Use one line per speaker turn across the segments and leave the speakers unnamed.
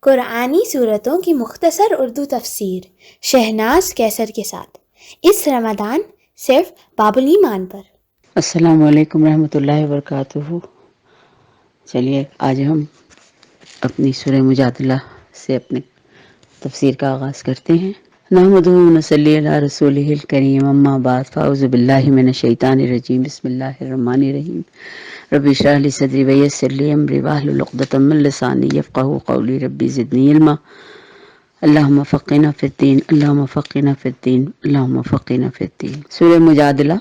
قرآنی صورتوں کی مختصر اردو تفسیر شہناز کیسر کے ساتھ اس رمضان صرف باب الایمان پر۔
السلام علیکم رحمۃ اللہ وبرکاتہ۔ چلیے آج ہم اپنی سورہ مجادلہ سے اپنے تفسیر کا آغاز کرتے ہیں۔ نحمدہ و نصلی علی رسولہ الکریم، اما بعد، فاعوذ باللہ من الشیطان الرجیم، بسم اللہ الرحمن الرحیم۔ رب اشرح لی صدری ویسر لی امری واحلل عقدۃ من لسانی یفقہوا قولی، رب زدنی علما، اللہم فقہنا فی الدین، اللہم فقہنا فی الدین، اللہم فقہنا فی الدین۔ سورہ مجادلہ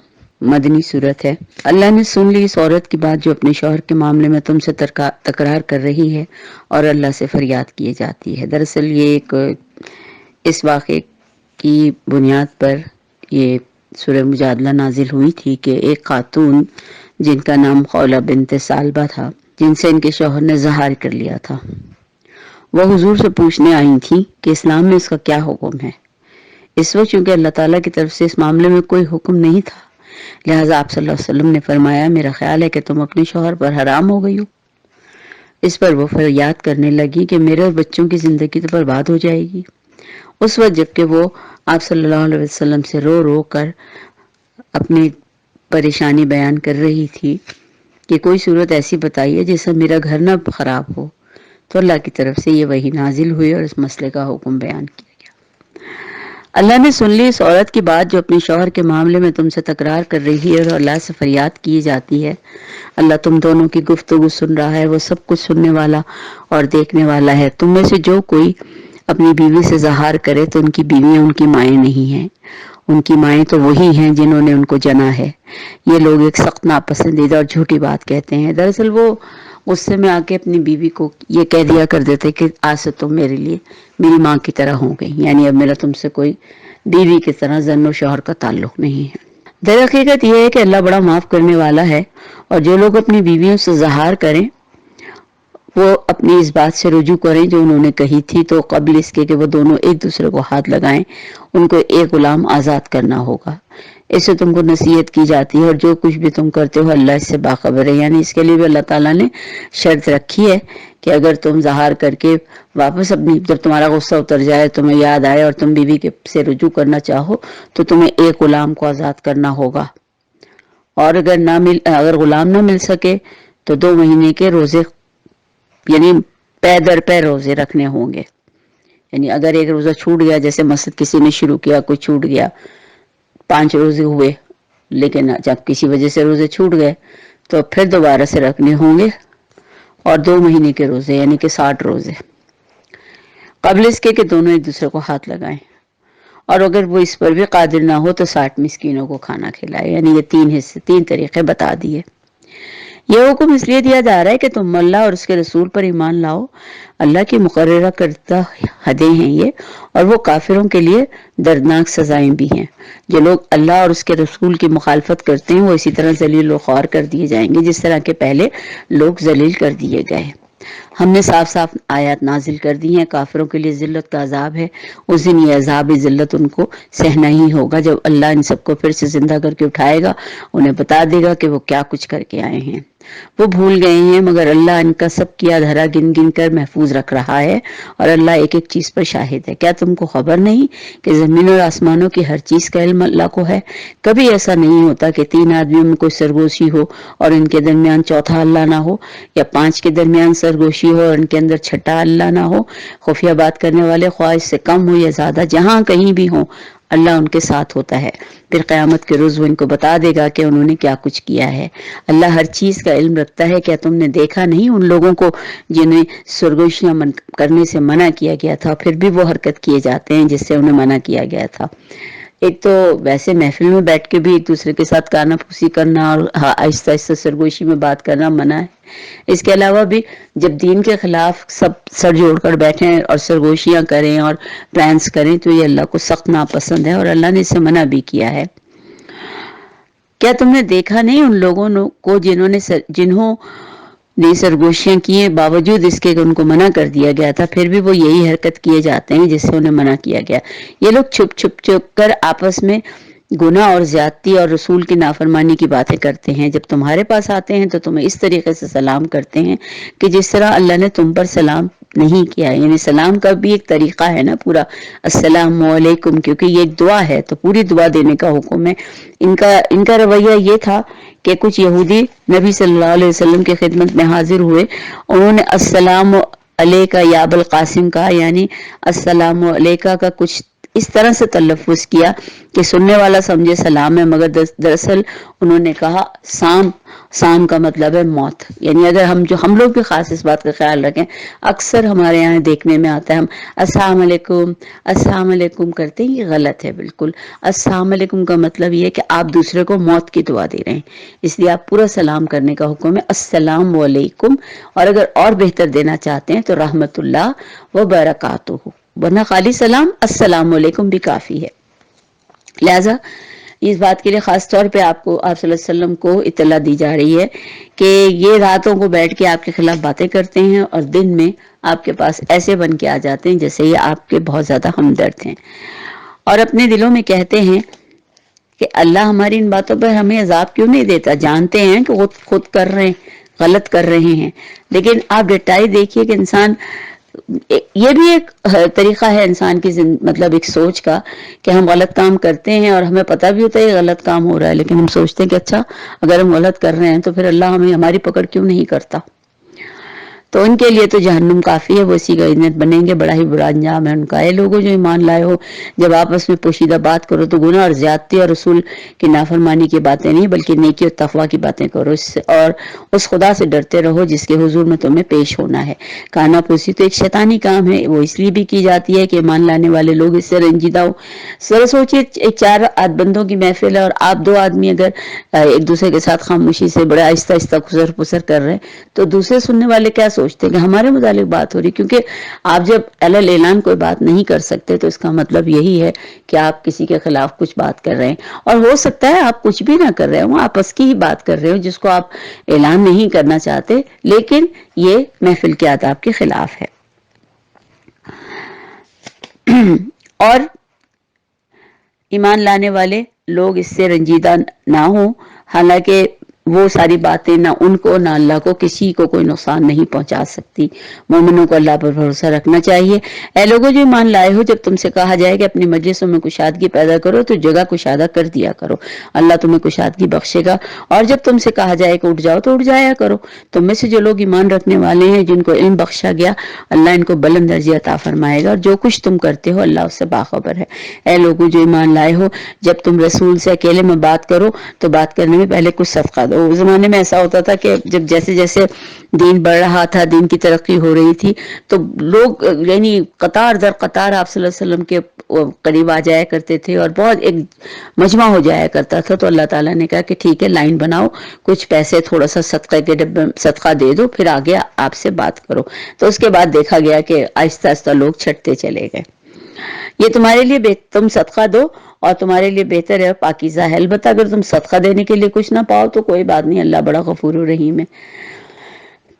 مدنی صورت ہے۔ اللہ نے سن لی اس عورت کی بات جو اپنے شوہر کے معاملے میں تم سے تکرار کر رہی ہے اور اللہ سے فریاد کیے جاتی ہے۔ دراصل یہ اس واقعے کی بنیاد پر یہ سورہ مجادلہ نازل ہوئی تھی کہ ایک خاتون جن کا نام خولہ بنت ثعلبہ تھا، جن سے ان کے شوہر نے زہار کر لیا تھا، وہ حضور سے پوچھنے آئی تھی کہ اسلام میں اس کا کیا حکم ہے۔ اس وقت چونکہ اللہ تعالیٰ کی طرف سے اس معاملے میں کوئی حکم نہیں تھا، لہٰذا آپ صلی اللہ علیہ وسلم نے فرمایا، میرا خیال ہے کہ تم اپنے شوہر پر حرام ہو گئی ہو۔ اس پر وہ فریاد کرنے لگی کہ میرے اور بچوں کی زندگی تو برباد ہو جائے گی۔ اس وقت جبکہ وہ آپ صلی اللہ علیہ وسلم سے رو رو کر اپنی پریشانی بیان کر رہی تھی کہ کوئی صورت ایسی بتائیے جس سے میرا گھر نہ خراب ہو، تو اللہ کی طرف سے یہ وحی نازل ہوئی اور اس مسئلے کا حکم بیان کیا گیا۔ اللہ نے سن لی اس عورت کی بات جو اپنے شوہر کے معاملے میں تم سے تکرار کر رہی ہے اور اللہ سے فریاد کی جاتی ہے۔ اللہ تم دونوں کی گفتگو سن رہا ہے، وہ سب کچھ سننے والا اور دیکھنے والا ہے۔ تم میں سے جو کوئی اپنی بیوی سے زہار کرے تو ان کی بیویاں ان کی مائیں نہیں ہیں، ان کی مائیں تو وہی ہیں جنہوں نے ان کو جنا ہے۔ یہ لوگ ایک سخت ناپسندیدہ اور جھوٹی بات کہتے ہیں۔ دراصل وہ غصے میں آ کے اپنی بیوی کو یہ کہہ دیا کر دیتے کہ آج سے تم میرے لیے میری ماں کی طرح ہو گئی، یعنی اب میرا تم سے کوئی بیوی کی طرح زن و شوہر کا تعلق نہیں ہے۔ در حقیقت یہ ہے کہ اللہ بڑا معاف کرنے والا ہے، اور جو لوگ اپنی بیویوں سے زہار کریں وہ اپنی اس بات سے رجوع کریں جو انہوں نے کہی تھی، تو قبل اس کے کہ وہ دونوں ایک دوسرے کو ہاتھ لگائیں ان کو ایک غلام آزاد کرنا ہوگا۔ اس سے تم کو نصیحت کی جاتی ہے، اور جو کچھ بھی تم کرتے ہو اللہ اس سے باخبر ہے۔ یعنی اس کے لیے بھی اللہ تعالیٰ نے شرط رکھی ہے کہ اگر تم زہار کر کے واپس اپنی جب تمہارا غصہ اتر جائے، تمہیں یاد آئے اور تم بیوی سے رجوع کرنا چاہو، تو تمہیں ایک غلام کو آزاد کرنا ہوگا، اور اگر غلام نہ مل سکے تو 2 مہینے کے روزے، یعنی پے در پے روزے رکھنے ہوں گے۔ یعنی اگر ایک روزہ چھوٹ گیا، جیسے مثلا کسی نے شروع کیا، کوئی چھوٹ گیا، 5 روزے ہوئے، لیکن جب کسی وجہ سے روزے چھوٹ گئے تو پھر دوبارہ سے رکھنے ہوں گے، اور 2 مہینے کے روزے یعنی کہ 60 روزے، قبل اس کے کہ دونوں ایک دوسرے کو ہاتھ لگائیں، اور اگر وہ اس پر بھی قادر نہ ہو تو 60 مسکینوں کو کھانا کھلائے۔ یعنی یہ 3 طریقے بتا دیے۔ یہ حکم اس لیے دیا جا رہا ہے کہ تم اللہ اور اس کے رسول پر ایمان لاؤ۔ اللہ کی مقررہ کردہ حدیں ہیں یہ، اور وہ کافروں کے لیے دردناک سزائیں بھی ہیں۔ جو لوگ اللہ اور اس کے رسول کی مخالفت کرتے ہیں وہ اسی طرح ذلیل و خوار کر دیے جائیں گے جس طرح کے پہلے لوگ ذلیل کر دیے گئے۔ ہم نے صاف صاف آیات نازل کر دی ہیں۔ کافروں کے لیے ذلت کا عذاب ہے، اس دن یہ عذاب ذلت ان کو سہنا ہی ہوگا جب اللہ ان سب کو پھر سے زندہ کر کے اٹھائے گا، انہیں بتا دے گا کہ وہ کیا کچھ کر کے آئے ہیں۔ وہ بھول گئے ہیں، مگر اللہ ان کا سب کیا دھرا گن گن کر محفوظ رکھ رہا ہے، اور اللہ ایک ایک چیز پر شاہد ہے۔ کیا تم کو خبر نہیں کہ زمین اور آسمانوں کی ہر چیز کا علم اللہ کو ہے؟ کبھی ایسا نہیں ہوتا کہ 3 آدمیوں میں کوئی سرگوشی ہو اور ان کے درمیان چوتھا اللہ نہ ہو، یا 5 کے درمیان سرگوشی ہو اور ان کے اندر چھٹا اللہ نہ ہو۔ خفیہ بات کرنے والے خواہ اس سے کم ہو یا زیادہ، جہاں کہیں بھی ہوں اللہ ان کے ساتھ ہوتا ہے۔ پھر قیامت کے روز وہ ان کو بتا دے گا کہ انہوں نے کیا کچھ کیا ہے۔ اللہ ہر چیز کا علم رکھتا ہے۔ کیا تم نے دیکھا نہیں ان لوگوں کو جنہیں سرگوشیاں کرنے سے منع کیا گیا تھا، پھر بھی وہ حرکت کیے جاتے ہیں جس سے انہیں منع کیا گیا تھا۔ ایک تو ویسے محفل میں بیٹھ کے بھی ایک دوسرے کے ساتھ کانا پھوسی کرنا اور آہستہ آہستہ سرگوشی میں بات کرنا منع ہے۔ اس کے علاوہ بھی جب دین کے خلاف سب سر جوڑ کر بیٹھیں اور سرگوشیاں کریں اور پلانس کریں تو یہ اللہ کو سخت ناپسند ہے، اور اللہ نے اسے منع بھی کیا ہے۔ کیا تم نے دیکھا نہیں ان لوگوں کو جنہوں نے سرگوشیاں کیے، باوجود اس کے کہ ان کو منع کر دیا گیا تھا پھر بھی وہ یہی حرکت کیے جاتے ہیں جس سے انہیں منع کیا گیا۔ یہ لوگ چھپ کر آپس میں گناہ اور زیادتی اور رسول کی نافرمانی کی باتیں کرتے ہیں، جب تمہارے پاس آتے ہیں تو تمہیں اس طریقے سے سلام کرتے ہیں کہ جس طرح اللہ نے تم پر سلام نہیں کیا. یعنی سلام کا بھی ایک طریقہ ہے نا پورا، السلام علیکم، کیونکہ یہ ایک دعا ہے تو پوری دعا دینے کا حکم ہے. ان کا رویہ یہ تھا کہ کچھ یہودی نبی صلی اللہ علیہ وسلم کی خدمت میں حاضر ہوئے، انہوں نے السلام علیکہ یا ابا القاسم کہا، یعنی السلام علیکہ کا کچھ اس طرح سے تلفظ کیا کہ سننے والا سمجھے سلام ہے، مگر دراصل انہوں نے کہا سام کا مطلب ہے موت. یعنی اگر ہم لوگ بھی خاص اس بات کا خیال رکھیں، اکثر ہمارے یہاں دیکھنے میں آتا ہے ہم السلام علیکم کرتے ہیں، یہ غلط ہے بالکل. السلام علیکم کا مطلب یہ ہے کہ آپ دوسرے کو موت کی دعا دے رہے ہیں، اس لیے آپ پورا سلام کرنے کا حکم ہے السلام علیکم. اور اگر اور بہتر دینا چاہتے ہیں تو رحمت اللہ و برکاتہ، ورنہ خالی سلام السلام علیکم بھی کافی ہے. لہذا اس بات کے لیے خاص طور پہ آپ صلی اللہ علیہ وسلم کو اطلاع دی جا رہی ہے کہ یہ راتوں کو بیٹھ کے آپ کے خلاف باتیں کرتے ہیں اور دن میں آپ کے پاس ایسے بن کے آ جاتے ہیں جیسے یہ آپ کے بہت زیادہ ہمدرد ہیں، اور اپنے دلوں میں کہتے ہیں کہ اللہ ہماری ان باتوں پر ہمیں عذاب کیوں نہیں دیتا، جانتے ہیں کہ خود کر رہے ہیں، غلط کر رہے ہیں. لیکن آپ ڈٹائی دیکھیے کہ انسان، یہ بھی ایک طریقہ ہے انسان کی مطلب ایک سوچ کا کہ ہم غلط کام کرتے ہیں اور ہمیں پتہ بھی ہوتا ہے یہ غلط کام ہو رہا ہے، لیکن ہم سوچتے ہیں کہ اچھا اگر ہم غلط کر رہے ہیں تو پھر اللہ ہماری پکڑ کیوں نہیں کرتا. تو ان کے لیے تو جہنم کافی ہے، وہ اسی کا ایندھن بنیں گے، بڑا ہی برا انجام ہے ان کا. اے لوگوں جو ایمان لائے ہو، جب آپس میں پوشیدہ بات کرو تو گناہ اور زیادتی اور رسول کی نافرمانی کی باتیں نہیں بلکہ نیکی اور تقویٰ کی باتیں کرو، اور اس خدا سے ڈرتے رہو جس کے حضور میں تمہیں پیش ہونا ہے. کانا پوسی تو ایک شیطانی کام ہے، وہ اس لیے بھی کی جاتی ہے کہ ایمان لانے والے لوگ اس سے رنجیدہ ہو. ذرا سوچیے، ایک 4 بندوں کی محفل ہے اور آپ 2 آدمی اگر ایک دوسرے کے ساتھ خاموشی سے بڑے آہستہ آہستہ خسر پسر کر رہے ہیں تو دوسرے سننے والے کیا سوچتے ہیں کہ ہمارے متعلق بات ہو رہی، کیونکہ آپ جب علل اعلان کوئی بات نہیں کر سکتے تو اس کا مطلب یہی ہے کہ آپ کسی کے خلاف کچھ بات کر رہے ہیں. اور ہو سکتا ہے آپ کچھ بھی نہ کر رہے ہوں، آپس کی ہی بات کر رہے ہوں جس کو آپ اعلان نہیں کرنا چاہتے، لیکن یہ محفل کے آداب کے خلاف ہے. اور ایمان لانے والے لوگ اس سے رنجیدہ نہ ہوں، حالانکہ وہ ساری باتیں نہ ان کو نہ اللہ کو کسی کو کوئی نقصان نہیں پہنچا سکتی. مومنوں کو اللہ پر بھروسہ رکھنا چاہیے. اے لوگوں جو ایمان لائے ہو، جب تم سے کہا جائے کہ اپنی مجلسوں میں کشادگی پیدا کرو تو جگہ کشادہ کر دیا کرو، اللہ تمہیں کشادگی بخشے گا. اور جب تم سے کہا جائے کہ اٹھ جاؤ تو اٹھ جایا کرو. تم میں سے جو لوگ ایمان رکھنے والے ہیں جن کو علم بخشا گیا، اللہ ان کو بلند درجے عطا فرمائے گا، اور جو کچھ تم کرتے ہو اللہ اس سے باخبر ہے. اے لوگوں جو ایمان لائے ہو، جب تم رسول سے اکیلے میں بات کرو تو بات کرنے میں پہلے کچھ صدقہ دو. اس زمانے میں ایسا ہوتا تھا کہ جب جیسے جیسے دین بڑھ رہا تھا، دین کی ترقی ہو رہی تھی، تو لوگ یعنی قطار در قطار آپ صلی اللہ علیہ وسلم کے قریب آ جایا کرتے تھے اور بہت ایک مجمع ہو جایا کرتا تھا. تو اللہ تعالیٰ نے کہا کہ ٹھیک ہے، لائن بناؤ، کچھ پیسے تھوڑا سا صدقہ کے ڈبے صدقہ دے دو، پھر آگے آپ سے بات کرو. تو اس کے بعد دیکھا گیا کہ آہستہ آہستہ لوگ چھٹتے چلے گئے. یہ تمہارے لیے تم صدقہ دو اور تمہارے لیے بہتر ہے پاکیزہ ہے. البتہ اگر تم صدقہ دینے کے لیے کچھ نہ پاؤ تو کوئی بات نہیں، اللہ بڑا غفور و رحیم ہے.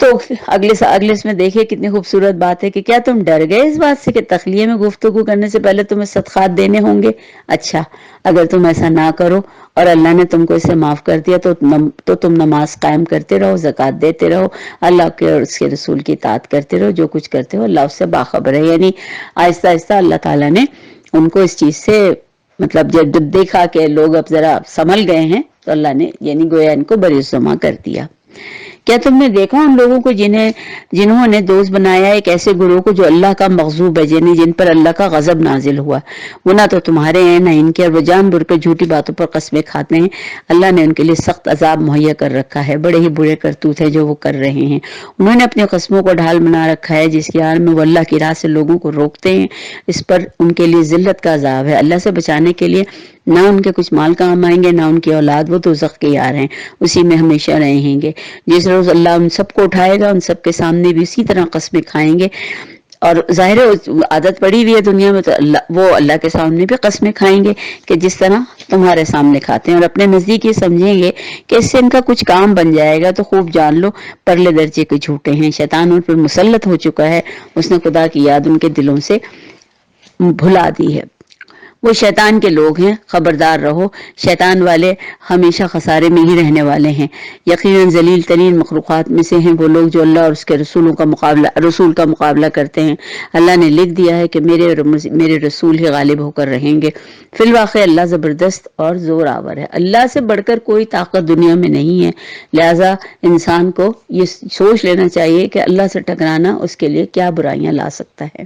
تو اگلے اس میں دیکھیے کتنی خوبصورت بات ہے کہ کیا تم ڈر گئے اس بات سے کہ تخلیے میں گفتگو کرنے سے پہلے تمہیں صدقات دینے ہوں گے؟ اچھا اگر تم ایسا نہ کرو اور اللہ نے تم کو اسے معاف کر دیا تو تم نماز قائم کرتے رہو، زکوٰۃ دیتے رہو، اللہ کے اور اس کے رسول کی اطاعت کرتے رہو، جو کچھ کرتے ہو اللہ اس سے باخبر ہے. یعنی آہستہ آہستہ اللہ تعالیٰ نے ان کو اس چیز سے مطلب جب دیکھا کہ لوگ اب ذرا سنبھل گئے ہیں تو اللہ نے یعنی گویا ان کو بریء کر دیا. کیا تم نے دیکھا ان لوگوں کو جنہوں نے دوست بنایا ایک ایسے گروہ کو جو اللہ کا مغضوب ہے، یعنی جن پر اللہ کا غضب نازل ہوا؟ وہ نہ تو تمہارے ہیں نہ ان کے، اور وہ جان بوجھ کر جھوٹی باتوں پر قسمیں کھاتے ہیں. اللہ نے ان کے لیے سخت عذاب مہیا کر رکھا ہے. بڑے ہی برے کرتوت ہے جو وہ کر رہے ہیں. انہوں نے اپنی قسموں کو ڈھال بنا رکھا ہے جس کی آڑ میں وہ اللہ کی راہ سے لوگوں کو روکتے ہیں. اس پر ان کے لیے ذلت کا عذاب ہے. اللہ سے بچانے کے لیے نہ ان کے کچھ مال کام آئیں گے نہ ان کی اولاد، وہ دوزخ کے یار ہیں، اسی میں ہمیشہ رہیں گے. جس روز اللہ ان سب کو اٹھائے گا ان سب کے سامنے بھی اسی طرح قسمیں کھائیں گے. اور ظاہر عادت پڑی ہوئی ہے دنیا میں، تو وہ اللہ کے سامنے بھی قسمیں کھائیں گے کہ جس طرح تمہارے سامنے کھاتے ہیں، اور اپنے نزدیک یہ سمجھیں گے کہ اس سے ان کا کچھ کام بن جائے گا. تو خوب جان لو پرلے درجے کے جھوٹے ہیں. شیطان ان پر مسلط ہو چکا ہے، اس نے خدا کی یاد ان کے دلوں سے بھلا دی ہے. وہ شیطان کے لوگ ہیں، خبردار رہو، شیطان والے ہمیشہ خسارے میں ہی رہنے والے ہیں۔ یقیناً ذلیل ترین مخلوقات میں سے ہیں وہ لوگ جو اللہ اور اس کے رسول کا مقابلہ کرتے ہیں۔ اللہ نے لکھ دیا ہے کہ میرے رسول ہی غالب ہو کر رہیں گے۔ فی الواقع اللہ زبردست اور زور آور ہے، اللہ سے بڑھ کر کوئی طاقت دنیا میں نہیں ہے، لہذا انسان کو یہ سوچ لینا چاہیے کہ اللہ سے ٹکرانا اس کے لیے کیا برائیاں لا سکتا ہے۔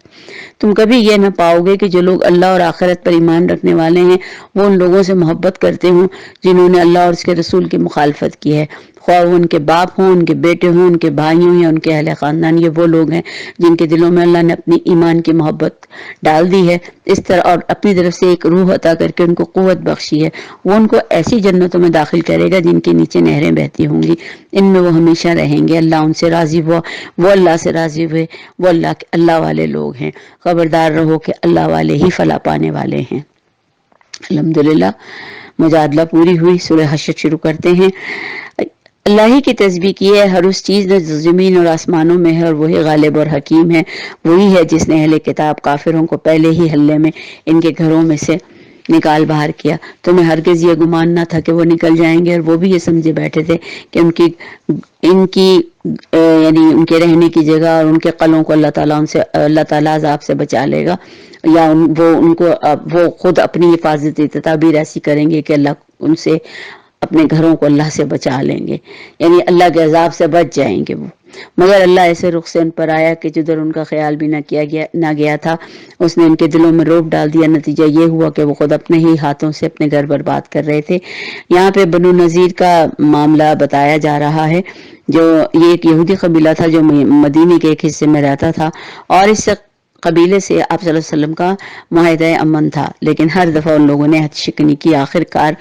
تم کبھی یہ نہ پاؤ گے کہ جو لوگ اللہ اور آخرت پر ایمان رکھنے والے ہیں وہ ان لوگوں سے محبت کرتے ہوں جنہوں نے اللہ اور اس کے رسول کی مخالفت کی ہے، خواہ وہ ان کے باپ ہوں، ان کے بیٹے ہوں، ان کے بھائی ہوں یا ان کے اہل خاندان۔ یہ وہ لوگ ہیں جن کے دلوں میں اللہ نے اپنی ایمان کی محبت ڈال دی ہے اس طرح، اور اپنی طرف سے ایک روح عطا کر کے ان کو قوت بخشی ہے۔ وہ ان کو ایسی جنتوں میں داخل کرے گا جن کے نیچے نہریں بہتی ہوں گی، ان میں وہ ہمیشہ رہیں گے۔ اللہ ان سے راضی ہوا، وہ اللہ سے راضی ہوئے، وہ اللہ والے لوگ ہیں۔ خبردار رہو کہ اللہ والے ہی فلاح پانے والے ہیں۔ الحمدللہ مجادلہ پوری ہوئی، سورہ حشر شروع کرتے ہیں۔ اللہ ہی کی تسبیح کی ہے، ہر اس چیز جو زمین اور آسمانوں میں ہے، اور وہی غالب اور حکیم ہے۔ وہی ہے جس نے اہل کتاب کافروں کو پہلے ہی حلے میں ان کے گھروں میں سے نکال باہر کیا۔ تمہیں ہرگز یہ گمان نہ تھا کہ وہ نکل جائیں گے، اور وہ بھی یہ سمجھے بیٹھے تھے کہ ان کی یعنی ان کے رہنے کی جگہ اور ان کے قلعوں کو اللہ تعالیٰ عذاب سے بچا لے گا، یا وہ خود اپنی حفاظتی تدابیر ایسی کریں گے کہ اللہ ان سے اپنے گھروں کو اللہ سے بچا لیں گے، یعنی اللہ کے عذاب سے بچ جائیں گے وہ۔ مگر اللہ ایسے رخ سے ان پر آیا کہ جدھر ان کا خیال بھی نہ گیا تھا، اس نے ان کے دلوں میں رعب ڈال دیا۔ نتیجہ یہ ہوا کہ وہ خود اپنے ہی ہاتھوں سے اپنے گھر برباد کر رہے تھے۔ یہاں پہ بنو نذیر کا معاملہ بتایا جا رہا ہے، جو یہ ایک یہودی قبیلہ تھا جو مدینے کے ایک حصے میں رہتا تھا، اور اس قبیلے سے آپ صلی اللہ علیہ وسلم کا معاہدہ امن تھا، لیکن ہر دفعہ ان لوگوں نے حد شکنی کی۔ آخر کار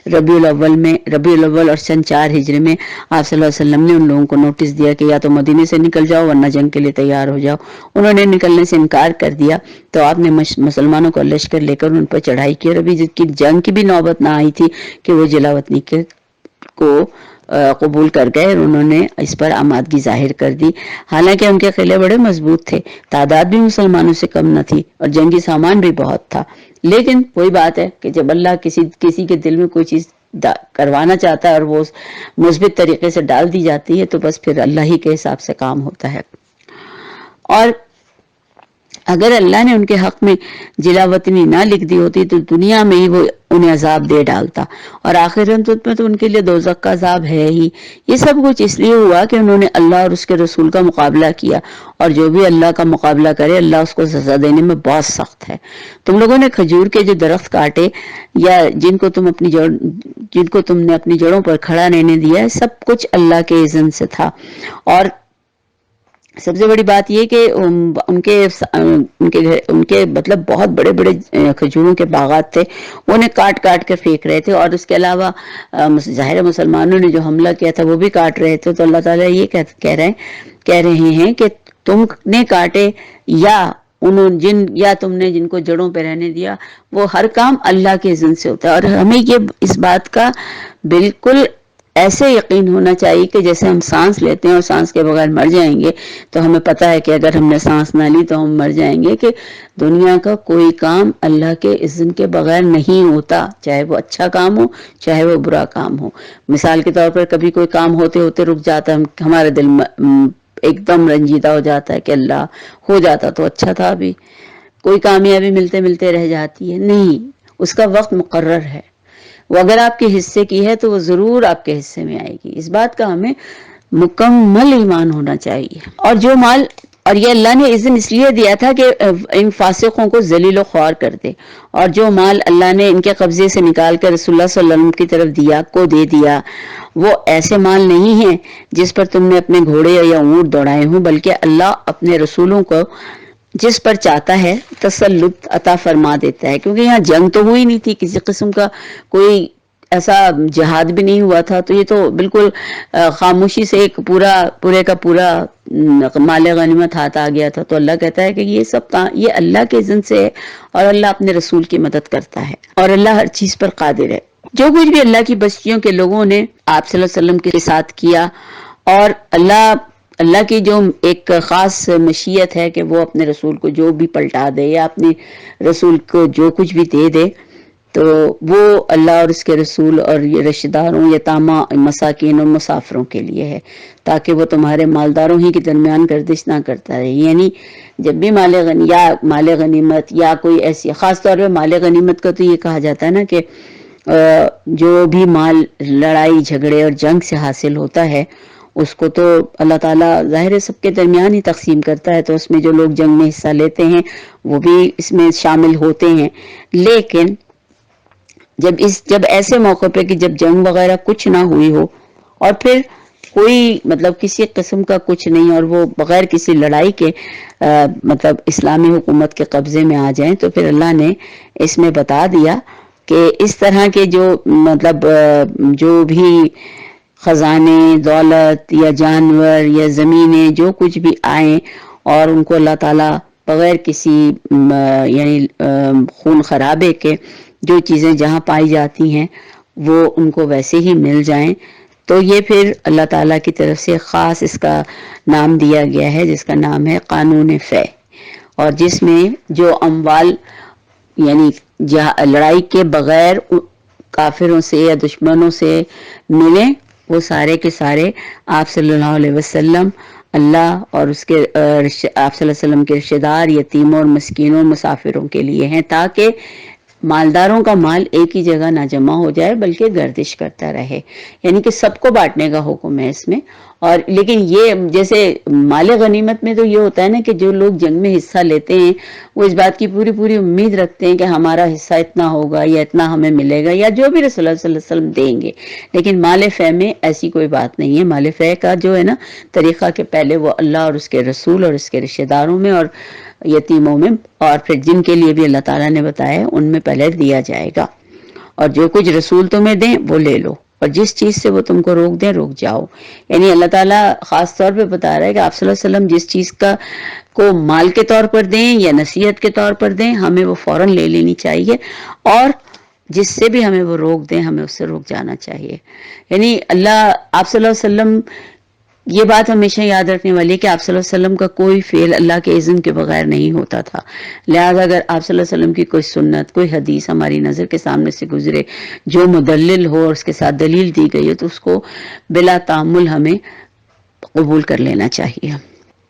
ربیع الاول اور سن 4 ہجری میں آپ صلی اللہ علیہ وسلم نے ان لوگوں کو نوٹس دیا کہ یا تو مدینے سے نکل جاؤ ورنہ جنگ کے لیے تیار ہو جاؤ۔ انہوں نے نکلنے سے انکار کر دیا تو آپ نے مسلمانوں کو لشکر لے کر ان پر چڑھائی کی، اور ابھی جنگ کی بھی نوبت نہ آئی تھی کہ وہ جلاوطنی کو قبول کر گئے، اور انہوں نے اس پر آمادگی ظاہر کر دی۔ حالانکہ ان کے قلعے بڑے مضبوط تھے، تعداد بھی مسلمانوں سے کم نہ تھی، اور جنگی سامان بھی بہت تھا، لیکن وہی بات ہے کہ جب اللہ کسی کے دل میں کوئی چیز کروانا چاہتا ہے اور وہ مثبت طریقے سے ڈال دی جاتی ہے تو بس پھر اللہ ہی کے حساب سے کام ہوتا ہے۔ اور اگر اللہ نے ان کے حق میں جلاوطنی نہ لکھ دی ہوتی تو دنیا میں ہی وہ انہیں عذاب دے ڈالتا، اور آخرت میں تو ان کے لیے دوزخ کا عذاب ہے ہی۔ یہ سب کچھ اس لیے ہوا کہ انہوں نے اللہ اور اس کے رسول کا مقابلہ کیا، اور جو بھی اللہ کا مقابلہ کرے اللہ اس کو سزا دینے میں بہت سخت ہے۔ تم لوگوں نے کھجور کے جو درخت کاٹے یا جن کو تم نے اپنی جڑوں پر کھڑا رہنے دیا ہے، سب کچھ اللہ کے اذن سے تھا۔ اور سب سے بڑی بات یہ کہ ان کے مطلب بہت بڑے بڑے کھجوروں کے باغات تھے، انہیں کاٹ کاٹ کے پھینک رہے تھے، اور اس کے علاوہ ظاہر مسلمانوں نے جو حملہ کیا تھا وہ بھی کاٹ رہے تھے۔ تو اللہ تعالیٰ یہ کہہ رہے ہیں کہ تم نے کاٹے یا تم نے جن کو جڑوں پہ رہنے دیا، وہ ہر کام اللہ کے اذن سے ہوتا ہے۔ اور ہمیں یہ اس بات کا بالکل ایسے یقین ہونا چاہیے کہ جیسے ہم سانس لیتے ہیں اور سانس کے بغیر مر جائیں گے، تو ہمیں پتہ ہے کہ اگر ہم نے سانس نہ لی تو ہم مر جائیں گے، کہ دنیا کا کوئی کام اللہ کے اذن کے بغیر نہیں ہوتا، چاہے وہ اچھا کام ہو چاہے وہ برا کام ہو۔ مثال کے طور پر کبھی کوئی کام ہوتے ہوتے رک جاتا ہے، ہمارے دل میں ایک دم رنجیدہ ہو جاتا ہے کہ اللہ ہو جاتا تو اچھا تھا، بھی کوئی کامیابی ملتے ملتے رہ جاتی ہے، نہیں، اس کا وقت مقرر ہے۔ وہ اگر آپ کے حصے کی ہے تو وہ ضرور آپ کے حصے میں آئے گی، اس بات کا ہمیں مکمل ایمان ہونا چاہیے۔ اور یہ اللہ نے اذن اس لیے دیا تھا کہ ان فاسقوں کو ذلیل و خوار کر دے، اور جو مال اللہ نے ان کے قبضے سے نکال کر رسول اللہ صلی اللہ علیہ وسلم کی طرف دے دیا وہ ایسے مال نہیں ہیں جس پر تم نے اپنے گھوڑے یا اونٹ دوڑائے ہوں، بلکہ اللہ اپنے رسولوں کو جس پر چاہتا ہے تسلط عطا فرما دیتا ہے، کیونکہ یہاں جنگ تو ہوئی نہیں تھی، کسی قسم کا کوئی ایسا جہاد بھی نہیں ہوا تھا، تو یہ تو بالکل خاموشی سے ایک پورے کا پورا مال غنیمت ہاتھ آ گیا تھا۔ تو اللہ کہتا ہے کہ یہ اللہ کے اذن سے ہے، اور اللہ اپنے رسول کی مدد کرتا ہے، اور اللہ ہر چیز پر قادر ہے۔ جو کچھ بھی اللہ کی بستیوں کے لوگوں نے آپ صلی اللہ علیہ وسلم کے ساتھ کیا، اور اللہ اللہ کی جو ایک خاص مشیت ہے کہ وہ اپنے رسول کو جو بھی پلٹا دے یا اپنے رسول کو جو کچھ بھی دے دے، تو وہ اللہ اور اس کے رسول اور یہ رشتہ داروں، یتامہ، مساکین اور مسافروں کے لیے ہے، تاکہ وہ تمہارے مالداروں ہی کے درمیان گردش نہ کرتا رہے۔ یعنی جب بھی مال غنیمت یا کوئی ایسی، خاص طور پہ مال غنیمت کا تو یہ کہا جاتا ہے نا کہ جو بھی مال لڑائی جھگڑے اور جنگ سے حاصل ہوتا ہے اس کو تو اللہ تعالیٰ ظاہر سب کے درمیان ہی تقسیم کرتا ہے، تو اس میں جو لوگ جنگ میں حصہ لیتے ہیں وہ بھی اس میں شامل ہوتے ہیں۔ لیکن جب ایسے موقع پہ کہ جب جنگ وغیرہ کچھ نہ ہوئی ہو اور پھر کوئی مطلب کسی قسم کا کچھ نہیں اور وہ بغیر کسی لڑائی کے مطلب اسلامی حکومت کے قبضے میں آ جائیں، تو پھر اللہ نے اس میں بتا دیا کہ اس طرح کے جو مطلب جو بھی خزانے، دولت یا جانور یا زمینیں جو کچھ بھی آئیں اور ان کو اللہ تعالیٰ بغیر کسی یعنی خون خرابے کے جو چیزیں جہاں پائی جاتی ہیں وہ ان کو ویسے ہی مل جائیں، تو یہ پھر اللہ تعالیٰ کی طرف سے خاص اس کا نام دیا گیا ہے، جس کا نام ہے قانون فے، اور جس میں جو اموال یعنی لڑائی کے بغیر کافروں سے یا دشمنوں سے ملیں، وہ سارے کے سارے آپ صلی اللہ علیہ وسلم، اللہ اور اس کے آپ صلی اللہ علیہ وسلم کے رشتہ دار، یتیموں اور مسکینوں اور مسافروں کے لیے ہیں، تاکہ مالداروں کا مال ایک ہی جگہ نہ جمع ہو جائے بلکہ گردش کرتا رہے، یعنی کہ سب کو بانٹنے کا حکم ہے اس میں۔ اور لیکن یہ جیسے مال غنیمت میں تو یہ ہوتا ہے نا کہ جو لوگ جنگ میں حصہ لیتے ہیں وہ اس بات کی پوری امید رکھتے ہیں کہ ہمارا حصہ اتنا ہوگا یا اتنا ہمیں ملے گا یا جو بھی رسول اللہ صلی اللہ علیہ وسلم دیں گے، لیکن مال فے میں ایسی کوئی بات نہیں ہے۔ مال فے کا جو ہے نا طریقہ کہ پہلے وہ اللہ اور اس کے رسول اور اس کے رشتہ داروں میں اور یتیموں میں، اور پھر جن کے لیے بھی اللہ تعالیٰ نے بتایا ان میں پہلے دیا جائے گا، اور جو کچھ رسول تمہیں دیں وہ لے لو، اور جس چیز سے وہ تم کو روک دیں روک جاؤ۔ یعنی اللہ تعالیٰ خاص طور پہ بتا رہا ہے کہ آپ صلی اللہ علیہ وسلم جس چیز کو مال کے طور پر دیں یا نصیحت کے طور پر دیں، ہمیں وہ فوراً لے لینی چاہیے، اور جس سے بھی ہمیں وہ روک دیں ہمیں اس سے روک جانا چاہیے۔ یعنی اللہ آپ صلی اللہ علیہ وسلم، یہ بات ہمیشہ یاد رکھنے والی ہے کہ آپ صلی اللہ علیہ وسلم کا کوئی فعل اللہ کے اذن کے بغیر نہیں ہوتا تھا، لہذا اگر آپ صلی اللہ علیہ وسلم کی کوئی سنت، کوئی حدیث ہماری نظر کے سامنے سے گزرے جو مدلل ہو اور اس کے ساتھ دلیل دی گئی ہے تو اس کو بلا تعامل ہمیں قبول کر لینا چاہیے۔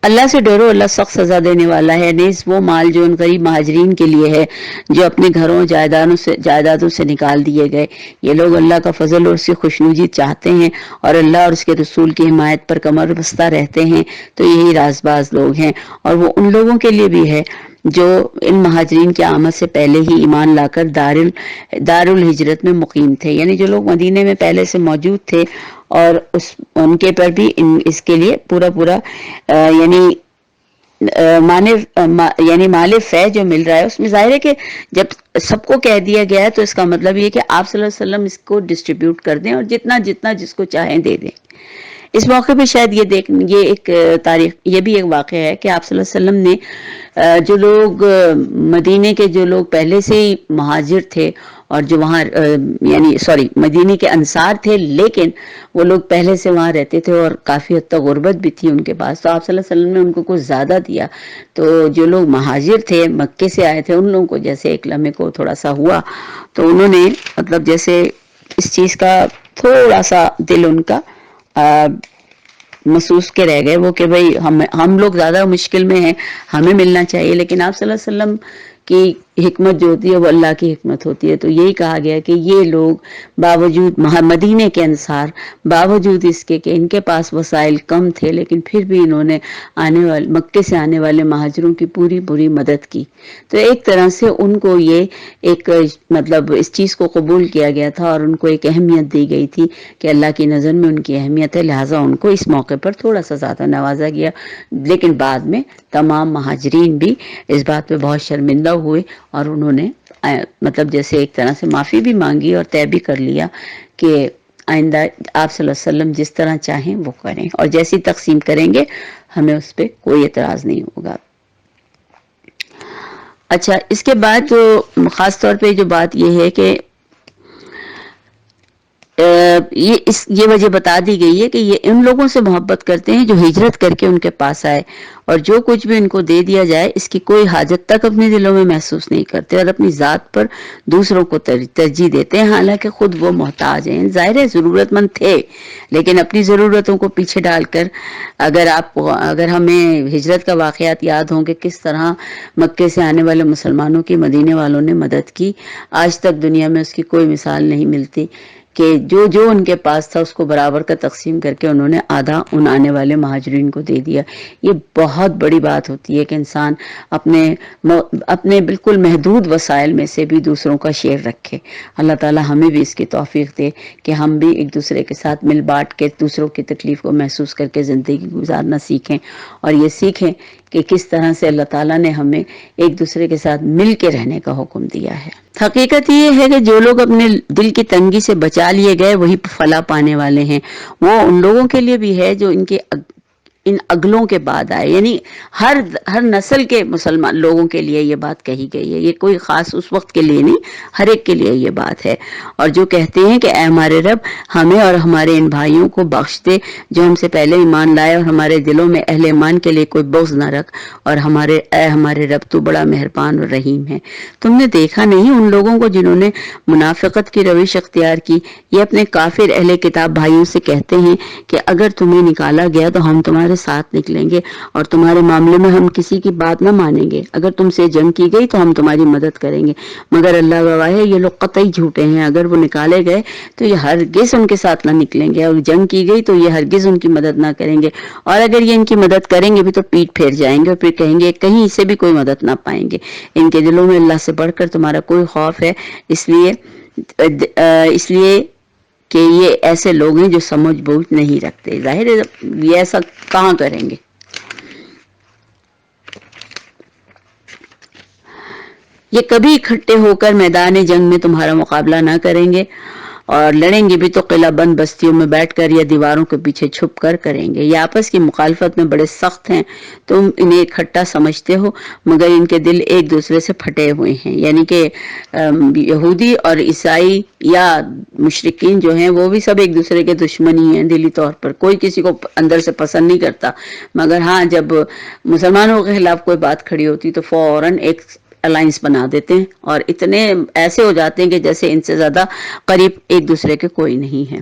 اللہ سے ڈرو، اللہ سخت سزا دینے والا ہے۔ نیز وہ مال جو ان غریب مہاجرین کے لیے ہے جو اپنے گھروں جائیدادوں سے نکال دیے گئے، یہ لوگ اللہ کا فضل اور اس کی خوشنودی چاہتے ہیں اور اللہ اور اس کے رسول کی حمایت پر کمر بستہ رہتے ہیں، تو یہی راز باز لوگ ہیں۔ اور وہ ان لوگوں کے لیے بھی ہے جو ان مہاجرین کی آمد سے پہلے ہی ایمان لا کر دار الہجرت میں مقیم تھے، یعنی جو لوگ مدینے میں پہلے سے موجود تھے، اور ان کے پر بھی اس کے لیے پورا یعنی مال فے جو مل رہا ہے اس میں ظاہر ہے کہ جب سب کو کہہ دیا گیا ہے تو اس کا مطلب یہ کہ آپ صلی اللہ علیہ وسلم اس کو ڈسٹریبیوٹ کر دیں اور جتنا جس کو چاہیں دے دیں۔ اس موقع پہ شاید یہ ایک تاریخ، یہ بھی ایک واقعہ ہے کہ آپ صلی اللہ علیہ وسلم نے جو لوگ مدینے کے جو لوگ پہلے سے ہی مہاجر تھے اور جو وہاں مدینے کے انصار تھے، لیکن وہ لوگ پہلے سے وہاں رہتے تھے اور کافی حد تک غربت بھی تھی ان کے پاس، تو آپ صلی اللہ علیہ وسلم نے ان کو کچھ زیادہ دیا، تو جو لوگ مہاجر تھے مکے سے آئے تھے ان لوگوں کو جیسے ایک لمحے کو تھوڑا سا ہوا، تو انہوں نے مطلب جیسے اس چیز کا تھوڑا سا دل ان کا محسوس کے رہ گئے وہ کہ بھئی ہم لوگ زیادہ مشکل میں ہیں، ہمیں ملنا چاہیے، لیکن آپ صلی اللہ علیہ وسلم کی حکمت جو ہوتی ہے وہ اللہ کی حکمت ہوتی ہے، تو یہی کہا گیا کہ یہ لوگ باوجود مدینے کے انصار، باوجود اس کے کہ ان کے پاس وسائل کم تھے، لیکن پھر بھی انہوں نے مکے سے آنے والے مہاجروں کی پوری مدد کی، تو ایک طرح سے ان کو یہ ایک مطلب اس چیز کو قبول کیا گیا تھا اور ان کو ایک اہمیت دی گئی تھی کہ اللہ کی نظر میں ان کی اہمیت ہے، لہٰذا ان کو اس موقع پر تھوڑا سا زیادہ نوازا گیا۔ لیکن بعد میں تمام مہاجرین بھی اس بات پہ بہت شرمندہ ہوئے اور انہوں نے مطلب جیسے ایک طرح سے معافی بھی مانگی اور طے بھی کر لیا کہ آئندہ آپ صلی اللہ علیہ وسلم جس طرح چاہیں وہ کریں اور جیسی تقسیم کریں گے ہمیں اس پہ کوئی اعتراض نہیں ہوگا۔ اچھا، اس کے بعد جو خاص طور پہ جو بات یہ ہے کہ یہ وجہ بتا دی گئی ہے کہ یہ ان لوگوں سے محبت کرتے ہیں جو ہجرت کر کے ان کے پاس آئے، اور جو کچھ بھی ان کو دے دیا جائے اس کی کوئی حاجت تک اپنے دلوں میں محسوس نہیں کرتے، اور اپنی ذات پر دوسروں کو ترجیح دیتے ہیں، حالانکہ خود وہ محتاج ہیں۔ ظاہر ہے ضرورت مند تھے، لیکن اپنی ضرورتوں کو پیچھے ڈال کر اگر ہمیں ہجرت کا واقعات یاد ہوں کہ کس طرح مکے سے آنے والے مسلمانوں کی مدینے والوں نے مدد کی، آج تک دنیا میں اس کی کوئی مثال نہیں ملتی کہ جو ان کے پاس تھا اس کو برابر کا تقسیم کر کے انہوں نے آدھا ان آنے والے مہاجرین کو دے دیا۔ یہ بہت بڑی بات ہوتی ہے کہ انسان اپنے بالکل محدود وسائل میں سے بھی دوسروں کا شیئر رکھے۔ اللہ تعالی ہمیں بھی اس کی توفیق دے کہ ہم بھی ایک دوسرے کے ساتھ مل بانٹ کے دوسروں کی تکلیف کو محسوس کر کے زندگی گزارنا سیکھیں، اور یہ سیکھیں کہ کس طرح سے اللہ تعالیٰ نے ہمیں ایک دوسرے کے ساتھ مل کے رہنے کا حکم دیا ہے۔ حقیقت یہ ہے کہ جو لوگ اپنے دل کی تنگی سے بچا لیے گئے وہی فلاح پانے والے ہیں۔ وہ ان لوگوں کے لیے بھی ہے جو ان اگلوں کے بعد آئے، یعنی ہر نسل کے مسلمان لوگوں کے لیے یہ بات کہی گئی ہے، یہ کوئی خاص اس وقت کے لیے نہیں، ہر ایک کے لیے یہ بات ہے۔ اور جو کہتے ہیں کہ اے ہمارے رب ہمیں اور ہمارے ان بھائیوں کو بخش دے جو ہم سے پہلے ایمان لائے، اور ہمارے دلوں میں اہل ایمان کے لیے کوئی بغض نہ رکھ، اور اے ہمارے رب تو بڑا مہربان اور رحیم ہے۔ تم نے دیکھا نہیں ان لوگوں کو جنہوں نے منافقت کی روش اختیار کی؟ یہ اپنے کافر اہل کتاب بھائیوں سے کہتے ہیں کہ اگر تمہیں نکالا گیا تو ہم تمہارے ساتھ نکلیں گے، اور تمہارے معاملے میں ہم کسی کی بات نہ مانیں گے۔ اگر تم سے جنگ کی گئی تو ہم تمہاری مدد کریں گے، مگر اللہ گواہ ہے یہ لوگ قطعی جھوٹے ہیں۔ اگر وہ نکالے گئے تو یہ ہرگز ان کے ساتھ نہ نکلیں گے، اور جنگ کی گئی تو یہ ہرگز ان کی مدد نہ کریں گے، اور اگر یہ ان کی مدد کریں گے بھی تو پیٹ پھیر جائیں گے، اور پھر کہیں گے کہیں اسے بھی کوئی مدد نہ پائیں گے۔ ان کے دلوں میں اللہ سے بڑھ کر تمہارا کوئی خوف ہے، اس لیے کہ یہ ایسے لوگ ہیں جو سمجھ بوجھ نہیں رکھتے۔ ظاہر ہے یہ ایسا کہاں کریں گے؟ یہ کبھی اکٹھے ہو کر میدان جنگ میں تمہارا مقابلہ نہ کریں گے، اور لڑیں گے بھی تو قلعہ بند بستیوں میں بیٹھ کر یا دیواروں کے پیچھے چھپ کر کریں گے۔ یہ آپس کی مخالفت میں بڑے سخت ہیں، تم انہیں اکٹھا سمجھتے ہو مگر ان کے دل ایک دوسرے سے پھٹے ہوئے ہیں۔ یعنی کہ یہودی اور عیسائی یا مشرکین جو ہیں وہ بھی سب ایک دوسرے کے دشمن ہی ہیں دلی طور پر، کوئی کسی کو اندر سے پسند نہیں کرتا، مگر ہاں جب مسلمانوں کے خلاف کوئی بات کھڑی ہوتی تو فوراً ایک الائنس بنا دیتے ہیں، اور اتنے ایسے ہو جاتے ہیں کہ جیسے ان سے زیادہ قریب ایک دوسرے کے کوئی نہیں ہے۔